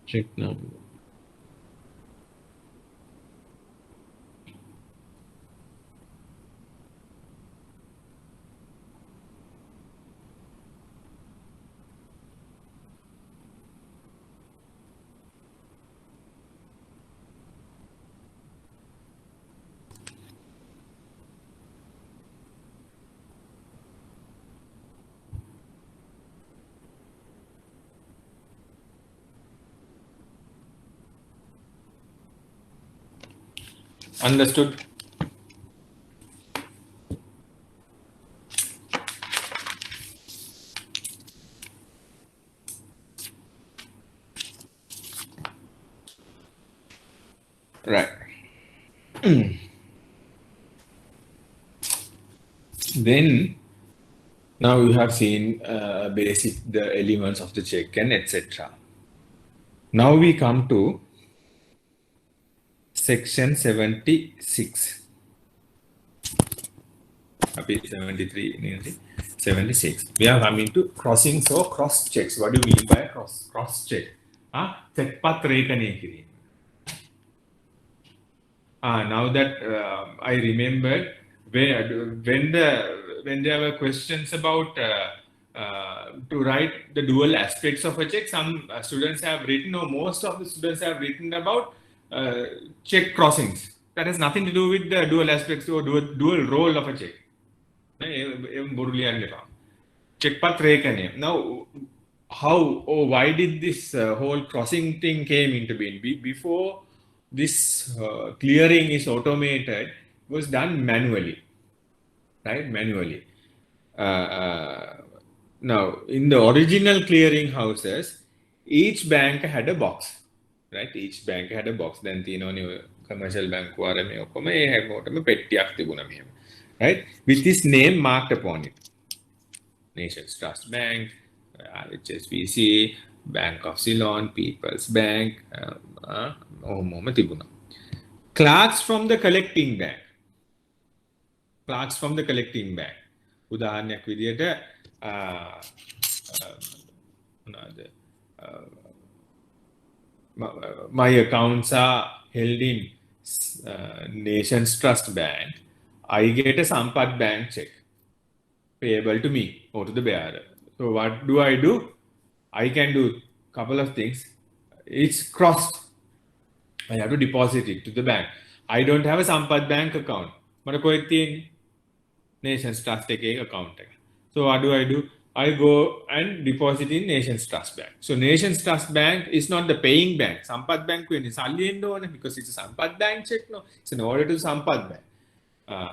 Check number. Understood? Right. Then now you have seen the elements of the check and etc. Now we come to section 76. 76. We are coming to crossing, so cross checks. What do you mean by cross check? Check path rekane kiri. Now that I remembered when there were questions about to write the dual aspects of a check, some students have written, or most of the students have written about check crossings. That has nothing to do with the dual aspects or dual role of a check. Check path. Now, how or why did this whole crossing thing came into being? Before this clearing is automated, it was done manually, right? Manually. Now, in the original clearing houses, each bank had a box, right? Each bank had a box. Then commercial bank right? With this name marked upon it. Nations Trust Bank, HSBC, Bank of Ceylon, People's Bank, clerks from the collecting bank. Clerks from the collecting bank. උදාහරණයක් විදියට my accounts are held in Nations Trust Bank. I get a Sampath Bank check payable to me or to the bearer. So what do? I can do a couple of things. It's crossed. I have to deposit it to the bank. I don't have a Sampath Bank account. But a Nations Trust account. So what do? I go and deposit in Nations Trust Bank. So Nations Trust Bank is not the paying bank. Sampath Bank because it's a Sampath Bank check. No, it's an order to Sampath Bank.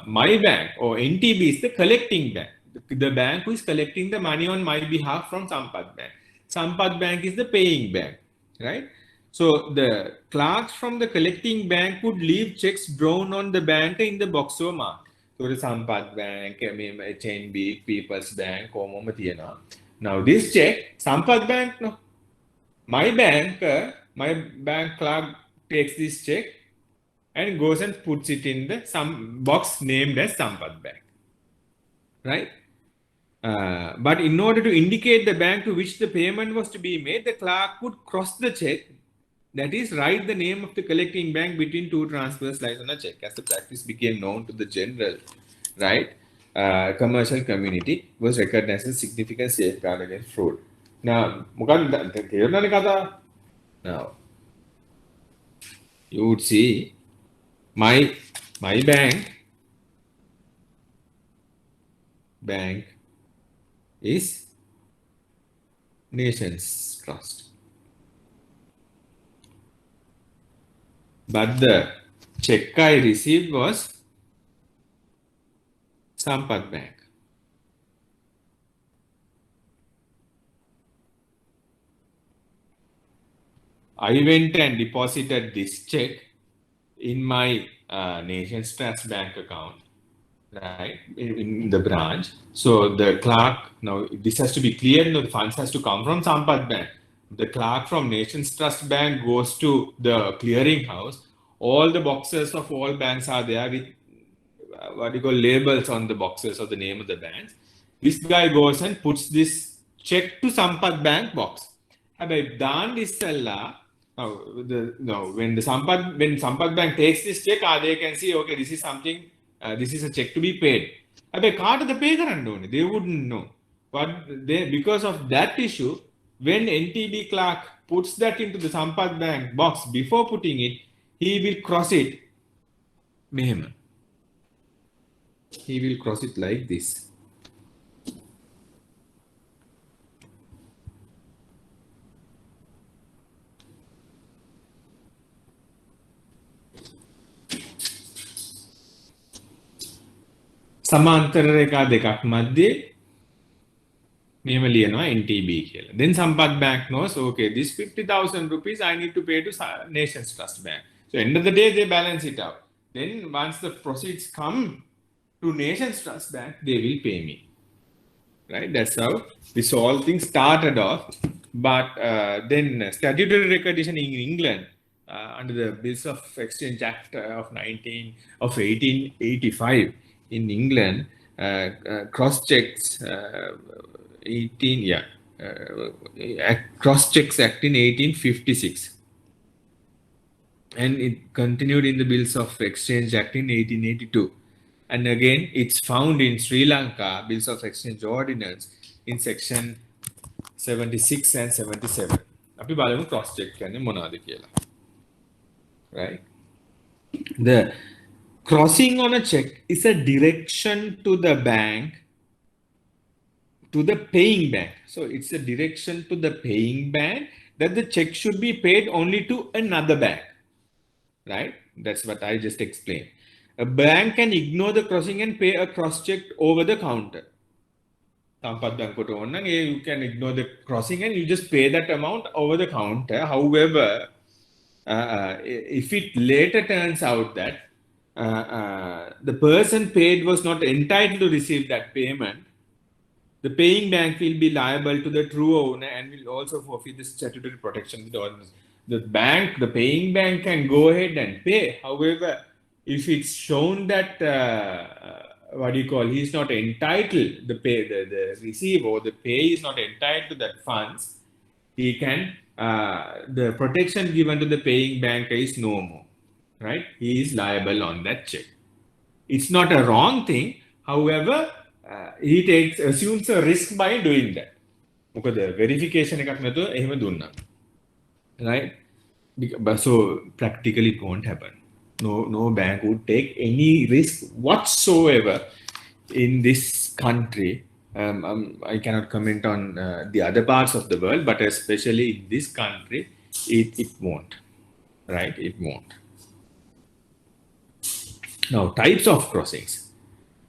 My bank or NTB is the collecting bank. The bank who is collecting the money on my behalf from Sampath Bank. Sampath Bank is the paying bank, right? So the clerks from the collecting bank would leave checks drawn on the bank in the box or mark. So the Sampath Bank, HNB, People's Bank, now this check, Sampath Bank, no. My bank clerk takes this check and goes and puts it in the some box named as Sampath Bank, right? But in order to indicate the bank to which the payment was to be made, the clerk would cross the check, that is, write the name of the collecting bank between two transfers lines on a check. As the practice became known to the general, right, commercial community, was recognized as a significant safeguard against fraud. Now, you would see my bank is Nations Trust. But the check I received was Sampath Bank. I went and deposited this check in my Nations Trust Bank account, right, in the branch. So the clerk, now this has to be clear, the funds has to come from Sampath Bank. The clerk from Nations Trust Bank goes to the clearing house. All the boxes of all banks are there with labels on the boxes of the name of the banks. This guy goes and puts this check to Sampath Bank box. When Sampath Bank takes this check, they can see, okay, this is something, this is a check to be paid. They wouldn't know. But because of that issue, when NTB clerk puts that into the Sampath Bank box, before putting it, he will cross it. He will cross it like this. සමාන්තර රේඛා දෙකක් මැද්දේ මෙහෙම ලියනවා NTB කියලා. Then Sampath Bank knows, okay, this 50,000 rupees I need to pay to Nations Trust Bank. So end of the day, they balance it out. Then once the proceeds come to Nations Trust Bank, they will pay me. Right? That's how this whole thing started off. But then statutory recognition in England under the Bills of Exchange Act of 1885 in England, cross-checks Cross-Checks Act in 1856. And it continued in the Bills of Exchange Act in 1882. And again, it's found in Sri Lanka Bills of Exchange Ordinance in section 76 and 77. අපි බලමු cross check කියන්නේ මොනවද කියලා. Right? The crossing on a check is a direction to the bank, to the paying bank. So it's a direction to the paying bank that the check should be paid only to another bank. Right? That's what I just explained. A bank can ignore the crossing and pay a cross check over the counter. You can ignore the crossing and you just pay that amount over the counter. However, if it later turns out that the person paid was not entitled to receive that payment, the paying bank will be liable to the true owner and will also forfeit the statutory protection of the ordinance. The paying bank can go ahead and pay. However, if it's shown that he's not entitled, the receiver or the pay is not entitled to that funds, he can the protection given to the paying banker is no more, right? He is liable on that check. It's not a wrong thing. However, he assumes a risk by doing that. මොකද verification එකක් නැතුව එහෙම දුන්නා. Right? So practically it won't happen. No bank would take any risk whatsoever in this country. I cannot comment on the other parts of the world, but especially in this country, it won't. Right? It won't. Now, types of crossings.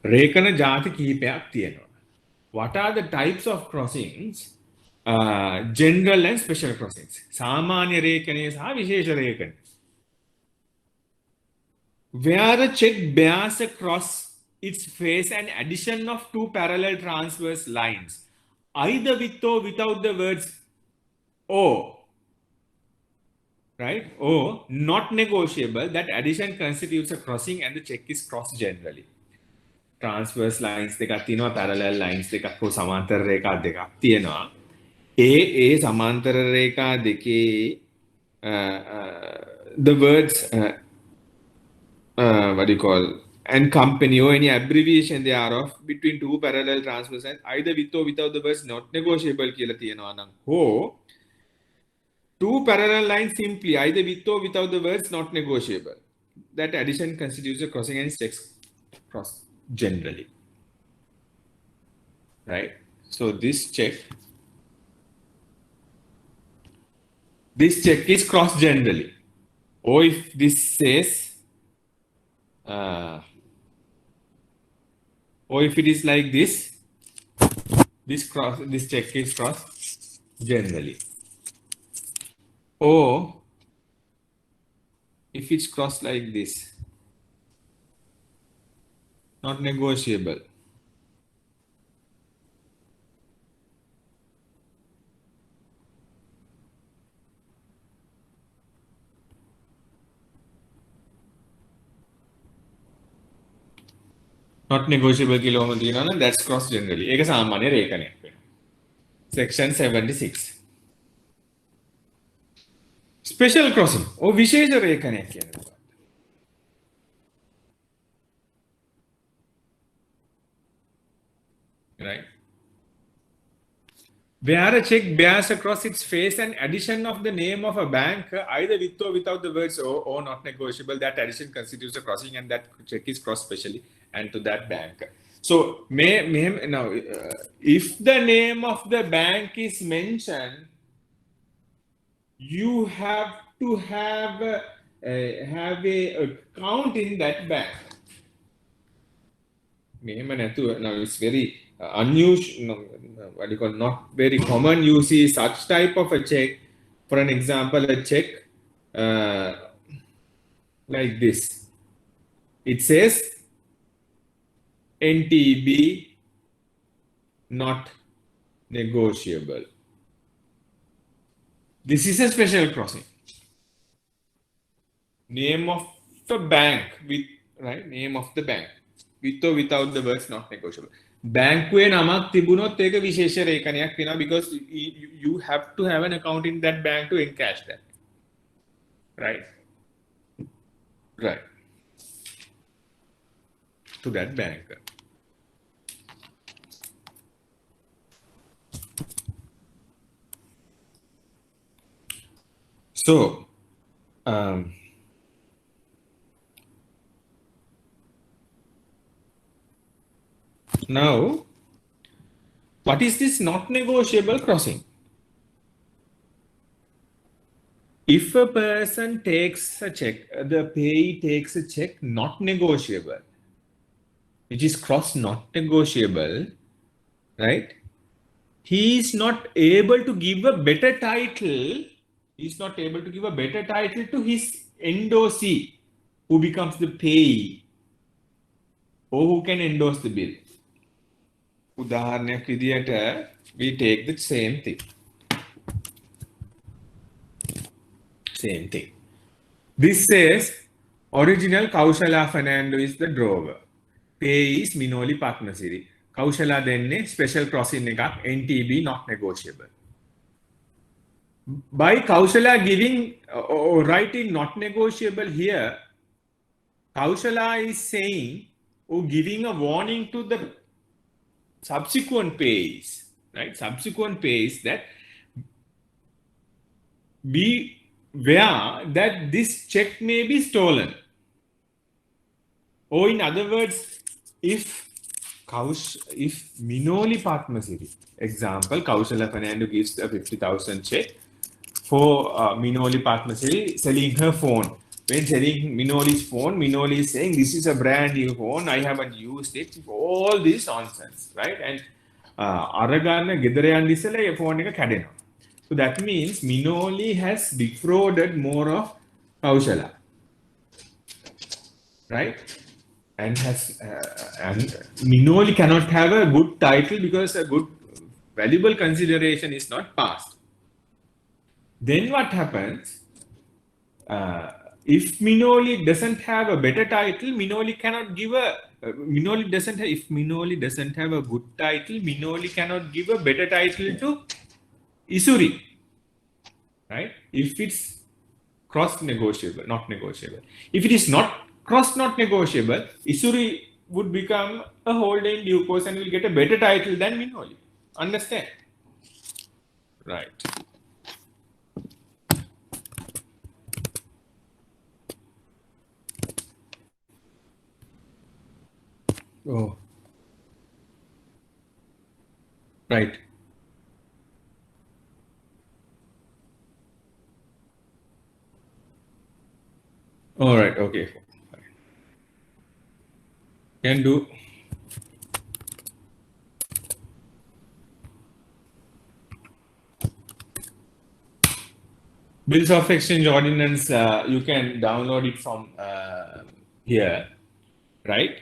Rekana jati kihipayak tiyenawa. What are the types of crossings? General and special crossings. Samanya rekane saha vishesha rekane. Where a check bears across its face an addition of two parallel transverse lines, either with or without the words "or," right? Or not negotiable, that addition constitutes a crossing and the check is crossed generally. Transverse lines දෙකක් තියෙනවා, parallel lines දෙකක් හෝ සමාන්තර රේඛා දෙකක් තියෙනවා. ඒ සමාන්තර රේඛා දෙකේ the words and company or any abbreviation thereof between two parallel transverse lines, either with or without the words not negotiable කියලා තියෙනවා නම්, හෝ two parallel lines simply either with or without the words not negotiable, that addition constitutes a crossing and checks cross generally. Right? So this check is crossed generally. Or if this says or if it is like this check is crossed generally. Or if it's crossed like this, not negotiable. Not negotiable කියලා තියෙනවා නම් that's cross generally. ඒක සාමාන්‍ය රේඛනයක් වෙනවා. Section 76. Special crossing or විශේෂ රේඛනයක් කියන්නේ. Right? Where a check bears across its face an addition of the name of a bank, either with or without the words or not negotiable, that addition constitutes a crossing and that check is crossed specially and to that bank. So, now, if the name of the bank is mentioned, you have to have a account in that bank. Now, it's very unusual, not very common. You see such type of a check. For an example, a check like this. It says NTB not negotiable. This is a special crossing. Name of the bank with name of the bank with or without the words not negotiable. බැංකුවේ නමක් තිබුණොත් ඒක විශේෂ රේඛනයක් වෙනවා because you have to have an account in that bank to encash that. Right. to that banker. So, now, what is this not negotiable crossing? If a person takes a check, the payee takes a check not negotiable, which is cross not negotiable, right? He is not able to give a better title. He is not able to give a better title to his endorsee, who becomes the payee, or who can endorse the bill. උදාහරණයක් විදියට we take the same thing. Same thing. This says original Kaushala Fernando is the drawer. Pay is Minoli Patmasiri. Kaushala denne special crossing එකක් NTB not negotiable. By Kaushala giving or writing not negotiable here, Kaushala is saying or giving a warning to the subsequent pays, right? Subsequent pays that beware that this check may be stolen. Or in other words, if Minoli Patmasiri, example, Kaushala Fernando gives a 50,000 check for Minoli Patmasiri selling her phone. When selling Minoli's phone, Minoli is saying, this is a brand new phone, I haven't used it, all this nonsense, right? And Aragana Gidarayan Disala phone kadena. So that means Minoli has defrauded more of Kaushala, right? And Minoli cannot have a good title because a good valuable consideration is not passed. Then what happens? If Minoli doesn't have a better title, Minoli cannot give a if Minoli doesn't have a good title, Minoli cannot give a better title to Isuri, right? If it's cross negotiable, not negotiable. If it is not cross not negotiable, Isuri would become a holder in due course and will get a better title than Minoli. Understand? Right. Oh. Right. All right. Okay. Can do. Bills of exchange ordinance, you can download it from here, right?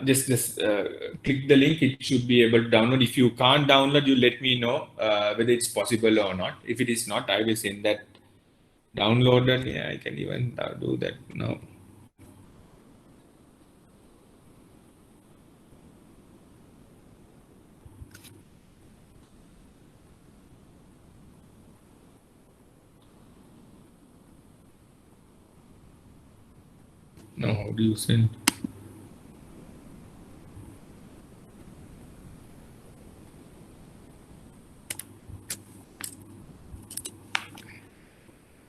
Just click the link, it should be able to download. If you can't download, you let me know whether it's possible or not. If it is not, I will send that downloaded. Yeah, I can even do that now. Now, how do you send?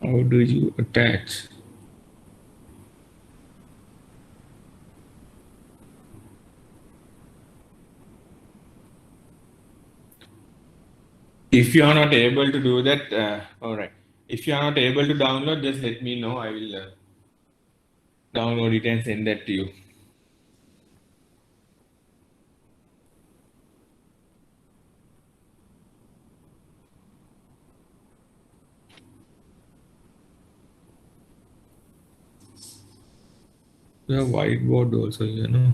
How do you attach? If you are not able to do that, all right. If you are not able to download, just let me know. I will download it and send that to you. You have whiteboard also, you know.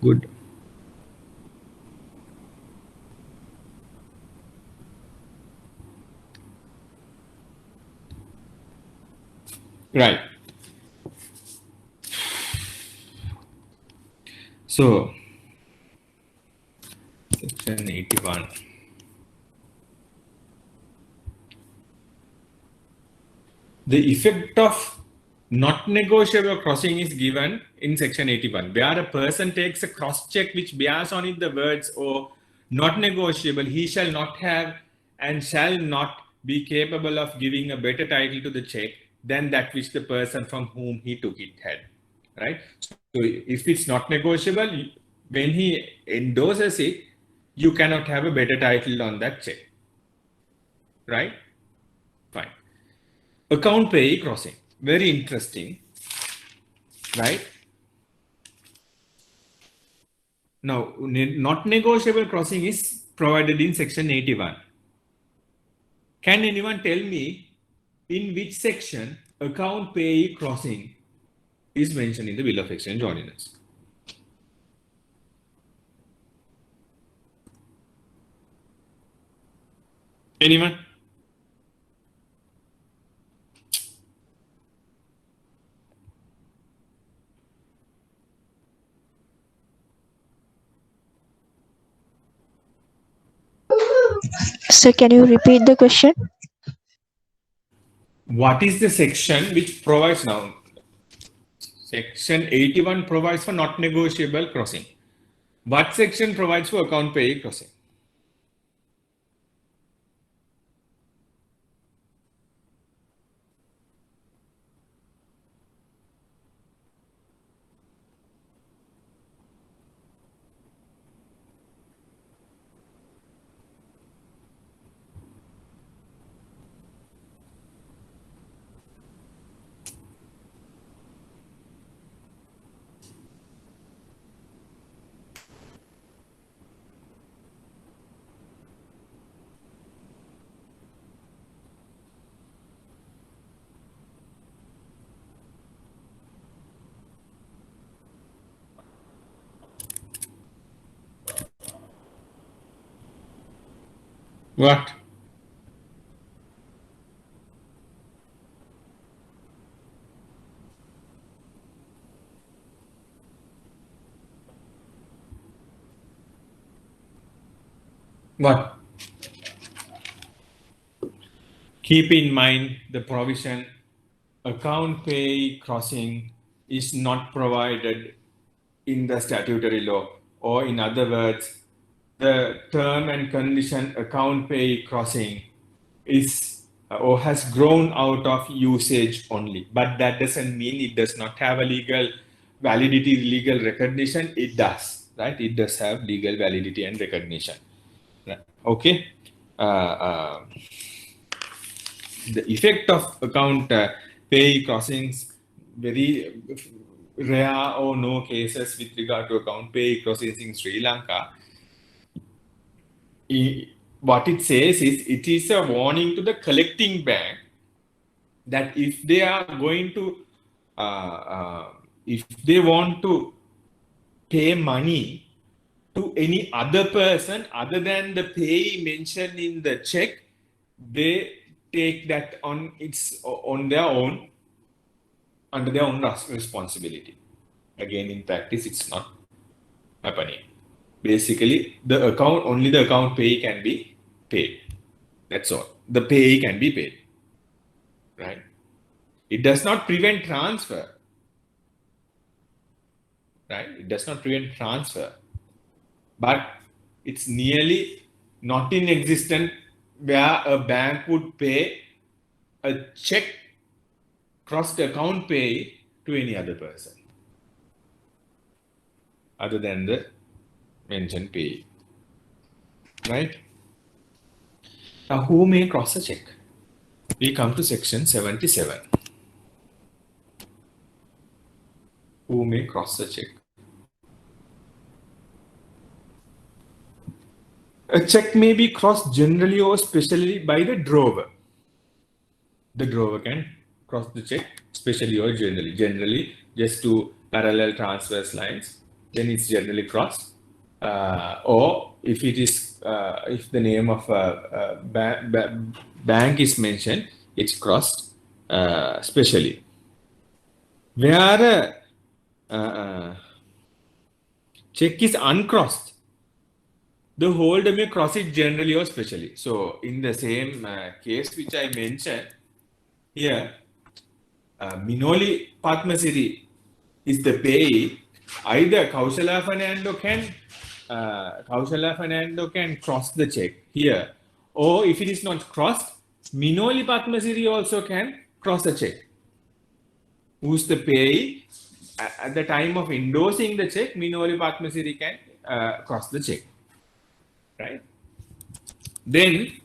Good. Right. So, section 81. The effect of not negotiable crossing is given in section 81, where a person takes a cross check which bears on it the words or not negotiable, he shall not have and shall not be capable of giving a better title to the check than that which the person from whom he took it had. Right? So if it's not negotiable, when he endorses it, you cannot have a better title on that check. Right? Fine. Account payee crossing. Very interesting. Right? Now, not negotiable crossing is provided in section 81. Can anyone tell me in which section account payee crossing is mentioned in the Bill of Exchange Ordinance? Anyone? So can you repeat the question? What is the section which provides now? Section 81 provides for not negotiable crossing. What section provides for account payee crossing? What? What? Keep in mind the provision account payee crossing is not provided in the statutory law, or in other words, the term and condition account payee crossing is or has grown out of usage only, but that doesn't mean it does not have a legal validity, legal recognition. It does, right? It does have legal validity and recognition. Right? Okay. The effect of account payee crossings, very rare or no cases with regard to account payee crossings in Sri Lanka. What it says is it is a warning to the collecting bank that if they are going to, if they want to pay money to any other person other than the payee mentioned in the check, they take that on their own, under their own responsibility. Again, in practice, it's not happening. Basically, only the account payee can be paid. That's all. The payee can be paid. Right? It does not prevent transfer. Right? It does not prevent transfer. But it's nearly not in existence where a bank would pay a check crossed account payee to any other person other than the mentioned payee. Right? Now, who may cross a check? We come to section 77. Who may cross the check? A check may be crossed generally or specially by the drawer. The drawer can cross the check specially or generally. Generally, just to parallel transverse lines, then it's generally crossed. Or if it is, if the name of a bank is mentioned, it's crossed specially. Where a check is uncrossed, the holder may cross it generally or specially. So in the same case which I mentioned here, Minoli Padmasiri is the payee, either Kaushala Fernando can cross the check here, or if it is not crossed, Minoli Padmasiri also can cross the check. Who's the payee? At the time of endorsing the check, Minoli Padmasiri can cross the check, right? Then,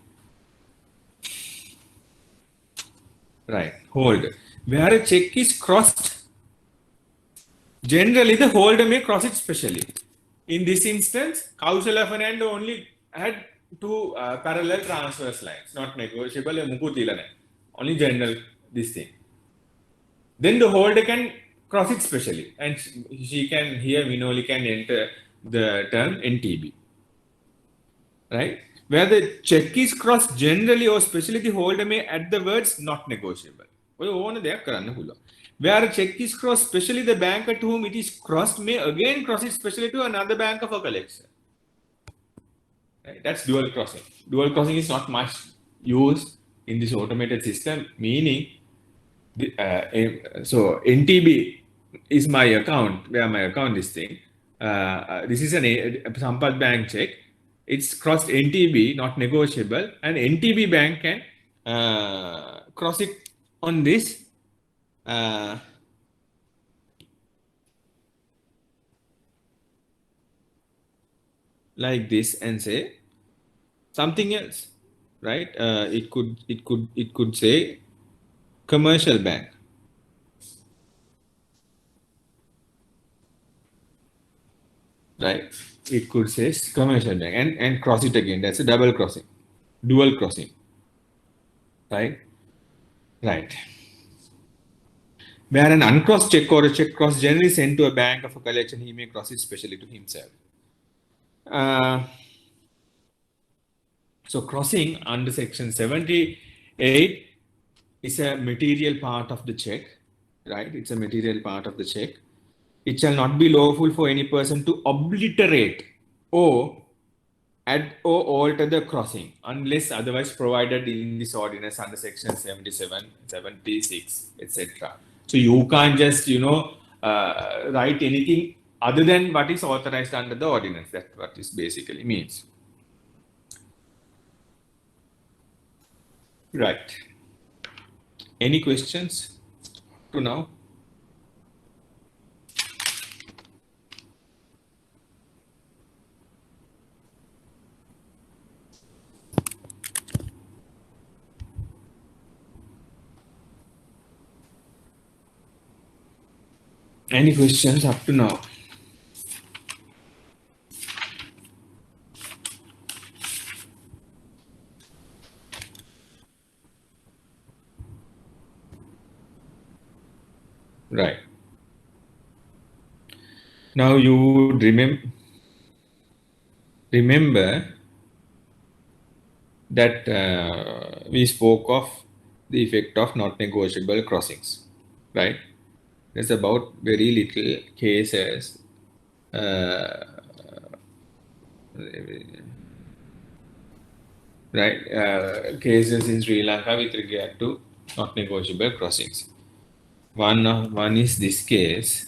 right, hold. Where a check is crossed, generally the holder may cross it specially. In this instance, Kaushala Fernando only had two parallel transverse lines, not negotiable, only general this thing. Then the holder can cross it specially, and she can, here Minoli can enter the term NTB, right? Where the check is crossed generally or specially, the holder may add the words not negotiable. Where a check is crossed, especially the bank at whom it is crossed may again cross it specially to another bank of a collection. Right? That's dual crossing. Dual crossing is not much used in this automated system, meaning, so NTB is my account, where my account is thing. This is a Sampath Bank check. It's crossed NTB, not negotiable, and NTB bank can cross it on this. Like this and say something else, right? It could say commercial bank, right? It could say commercial bank and cross it again. That's a double crossing, dual crossing, right? Right. Where an uncrossed check or a check cross generally sent to a bank of a collection, he may cross it specially to himself. So crossing under section 78 is a material part of the check, right? It's a material part of the check. It shall not be lawful for any person to obliterate or add or alter the crossing unless otherwise provided in this ordinance under section 77, 76, etc. So you can't just, write anything other than what is authorized under the ordinance. That's what this basically means. Right. Any questions to now? Any questions up to now? Right. Now you would remember that we spoke of the effect of not negotiable crossings, right? There's about very little cases cases in Sri Lanka with regard to not negotiable crossings. One is this case.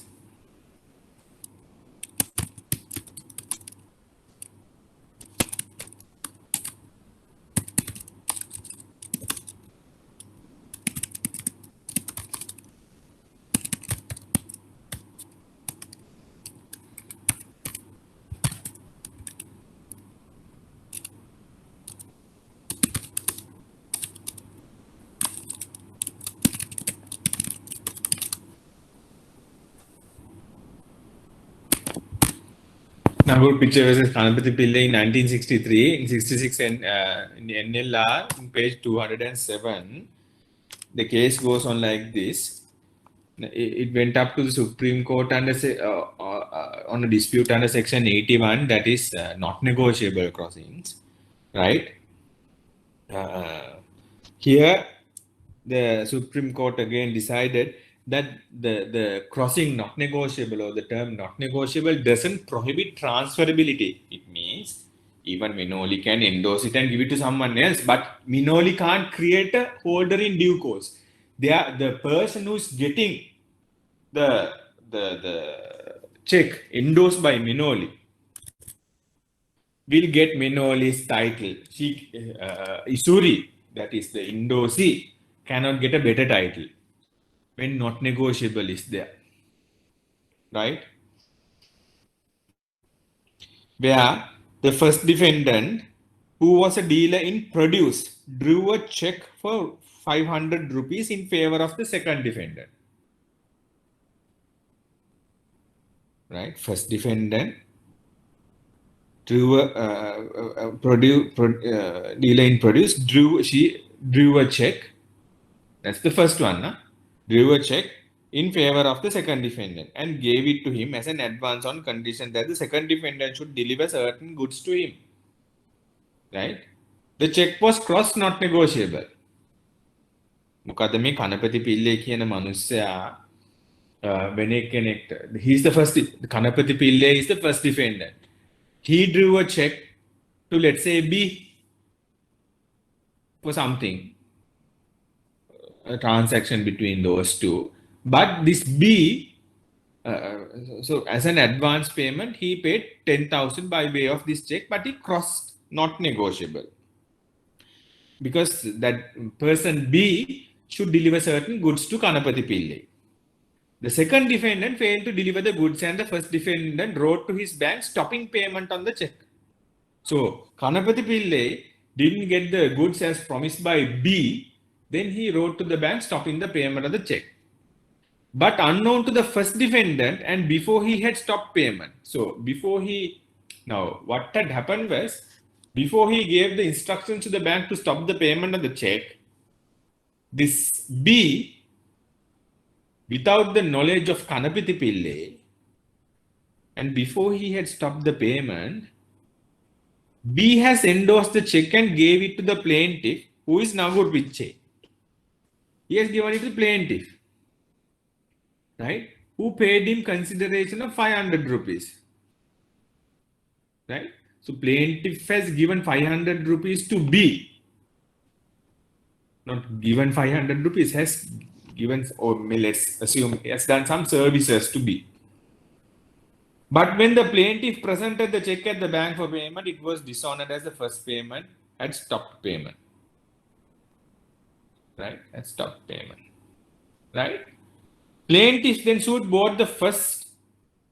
Nagur Picture versus Kanapati Pillai in 1963, in 66 and in NLR, in page 207, the case goes on like this. It went up to the Supreme Court under on a dispute under section 81, that is not negotiable crossings, right? Here, the Supreme Court again decided that the crossing not negotiable or the term not negotiable doesn't prohibit transferability. It means even Minoli can endorse it and give it to someone else, but Minoli can't create a holder in due course. the person who's getting the check endorsed by Minoli will get Minoli's title. Isuri, that is the endorsee, cannot get a better title when not negotiable is there, right? Where the first defendant, who was a dealer in produce, drew a check for 500 rupees in favor of the second defendant. Right? First defendant drew a dealer in produce, she drew a check. That's the first one. Huh? Drew a check in favor of the second defendant and gave it to him as an advance on condition that the second defendant should deliver certain goods to him. Right? The check was cross not negotiable. මොකද මේ කනපති පිල්ලේ කියන මනුස්සයා වෙන කෙනෙක්ට, he's the first, කනපති Pillai is the first defendant. He drew a check to, let's say, B for something, a transaction between those two. But this B, so as an advance payment, he paid 10,000 by way of this check, but it crossed not negotiable. Because that person B should deliver certain goods to Kanapati Pillai. The second defendant failed to deliver the goods and the first defendant wrote to his bank stopping payment on the check. So Kanapati Pillai didn't get the goods as promised by B, then he wrote to the bank stopping the payment of the check. But unknown to the first defendant and before he had stopped payment. So now what had happened was, before he gave the instructions to the bank to stop the payment of the check, this B, without the knowledge of Kanapati Pillai, and before he had stopped the payment, B has endorsed the check and gave it to the plaintiff, who is Nagur Pichai. He has given it to the plaintiff, right? Who paid him consideration of 500 rupees, right? So plaintiff has given 500 rupees to B. Not given 500 rupees, has given, or let's assume he has done some services to B. But when the plaintiff presented the check at the bank for payment, it was dishonored as the first payment had stopped payment. Right? Had stopped payment. Right? Plaintiff then sued both the first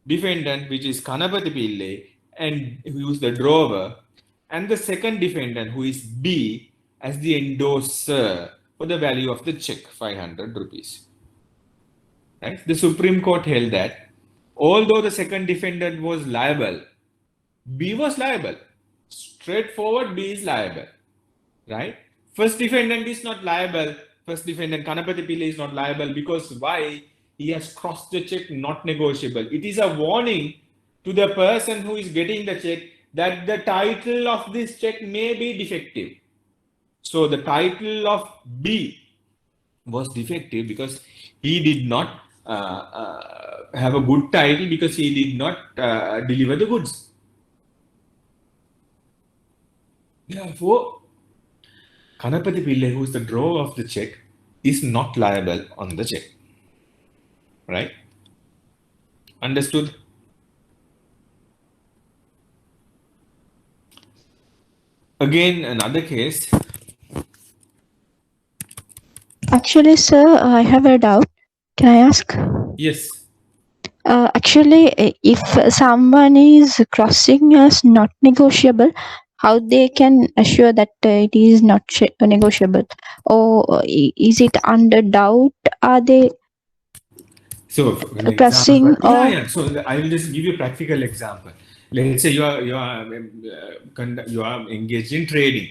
defendant, which is Kanapati Pillai, and who is the drawer, and the second defendant, who is B, as the endorser for the value of the check, 500 rupees. Right? The Supreme Court held that although the second defendant was liable, B was liable. Straightforward, B is liable. Right? First defendant is not liable. First defendant, Kanapati Pillai, is not liable because why? He has crossed the check not negotiable. It is a warning to the person who is getting the check that the title of this check may be defective. So the title of B was defective because he did not have a good title because he did not deliver the goods. Therefore, Kanapati Pillai, who is the drawer of the check, is not liable on the check. Right? Understood? Again, another case. Actually, sir, I have a doubt. Can I ask? Yes. Actually, if someone is crossing as not negotiable, how they can assure that it is not negotiable? Or is it under doubt? Are they crossing? Yeah. So I will just give you a practical example. Let's say you are engaged in trading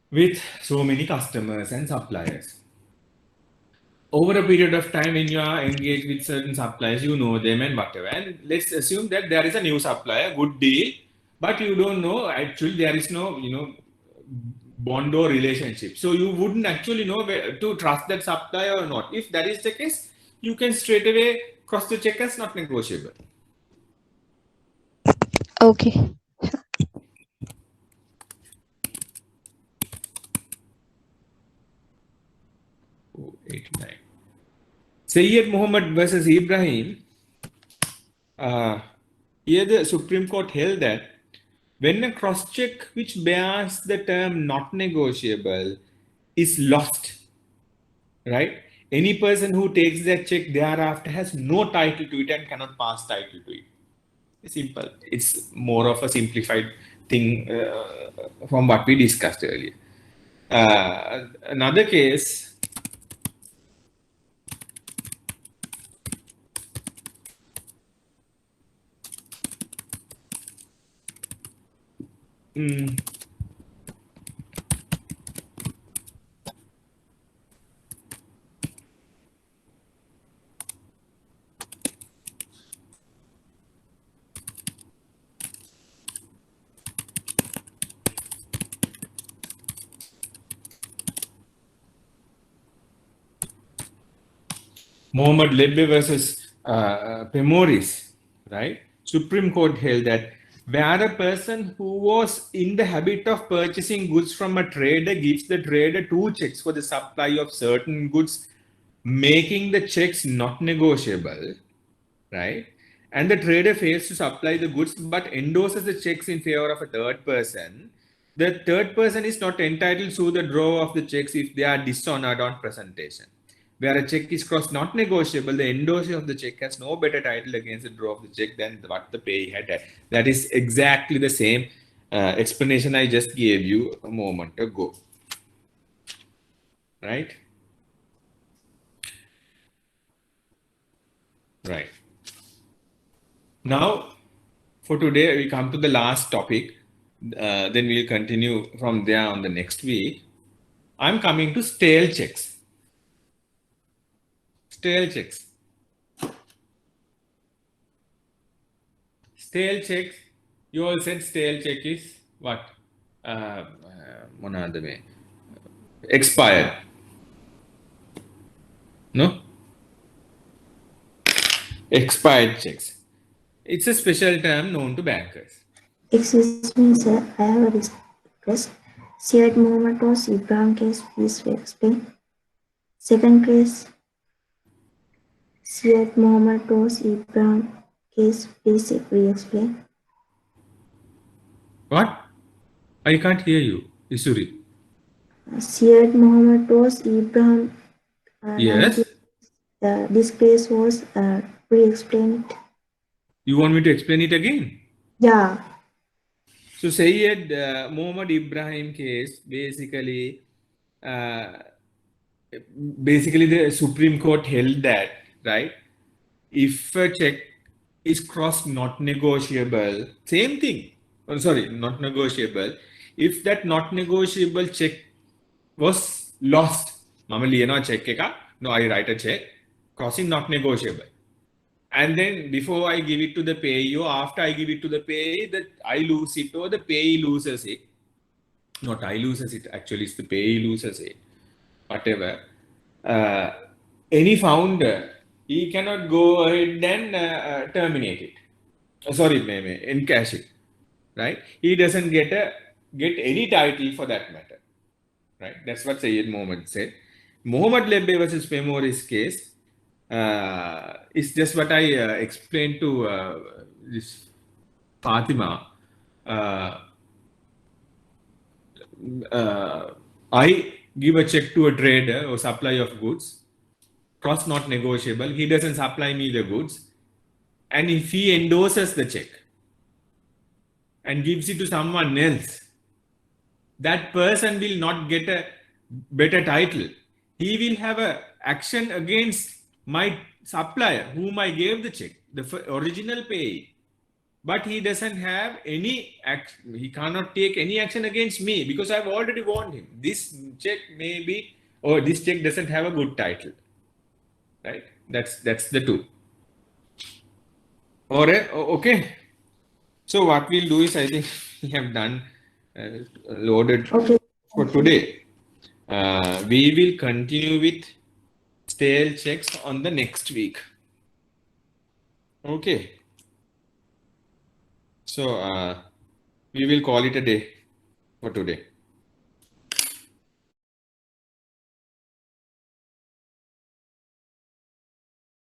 with so many customers and suppliers. Over a period of time, when you are engaged with certain suppliers, you know them and whatever. And let's assume that there is a new supplier, good deal, but you don't know, actually there is no, bond or relationship. So you wouldn't actually know where to trust that supplier or not. If that is the case, you can straight away cross the check as not negotiable. Okay. Sayyid Muhammad versus Ibrahim, here the Supreme Court held that when a cross-check which bears the term not negotiable is lost, right? Any person who takes that check thereafter has no title to it and cannot pass title to it. It's simple. It's more of a simplified thing from what we discussed earlier. Another case, Mohammad Lebbe versus Pemoris, right? Supreme Court held that where a person who was in the habit of purchasing goods from a trader gives the trader 2 checks for the supply of certain goods, making the checks not negotiable, right? And the trader fails to supply the goods but endorses the checks in favor of a third person, the third person is not entitled to the draw of the checks if they are dishonored on presentation. Where a check is crossed not negotiable, the endorser of the check has no better title against the draw of the check than what the payee had. That is exactly the same explanation I just gave you a moment ago. Right? Right. Now, for today, we come to the last topic. Then we'll continue from there on the next week. I'm coming to stale checks. Stale checks. Stale checks. You all said stale check is what? Expired. No? Expired checks. It's a special term known to bankers. Excuse me, sir. I have a request. Syed Mohammed was Ibrahim case, please explain. Second case, Syed Mohammed was Ibrahim case, please re-explain. What? I can't hear you, Isuri. Syed Mohammed was Ibrahim. Yes. This case was re-explain it. You want me to explain it again? Yeah. So Sayyid Muhammad Ibrahim case, basically the Supreme Court held that, right? If a check is crossed not negotiable, same thing. Oh, sorry, not negotiable. If that not negotiable check was lost, normally, check no, I write a check, crossing not negotiable. And then before I give it to the payee or after I give it to the payee, that I lose it or the payee loses it. Not I loses it, actually it's the payee loses it. Whatever. Any founder, he cannot go ahead and terminate it. Encash it. Right? He doesn't get any title for that matter. Right? That's what Sayyid Muhammad said. Mohammad Lebbe versus Pemoris case is just what I explained to this Fatima. I give a check to a trader or supply of goods, cross not negotiable. He doesn't supply me the goods. And if he endorses the check and gives it to someone else, that person will not get a better title. He will have an action against my supplier, whom I gave the check, the original payee. But he doesn't have any action. He cannot take any action against me because I've already warned him. This check may be, or this check doesn't have a good title. Right? That's the two. Alright, okay. So what we'll do is, I think we have done loaded for today. We will continue with stale checks on the next week. Okay. So we will call it a day for today.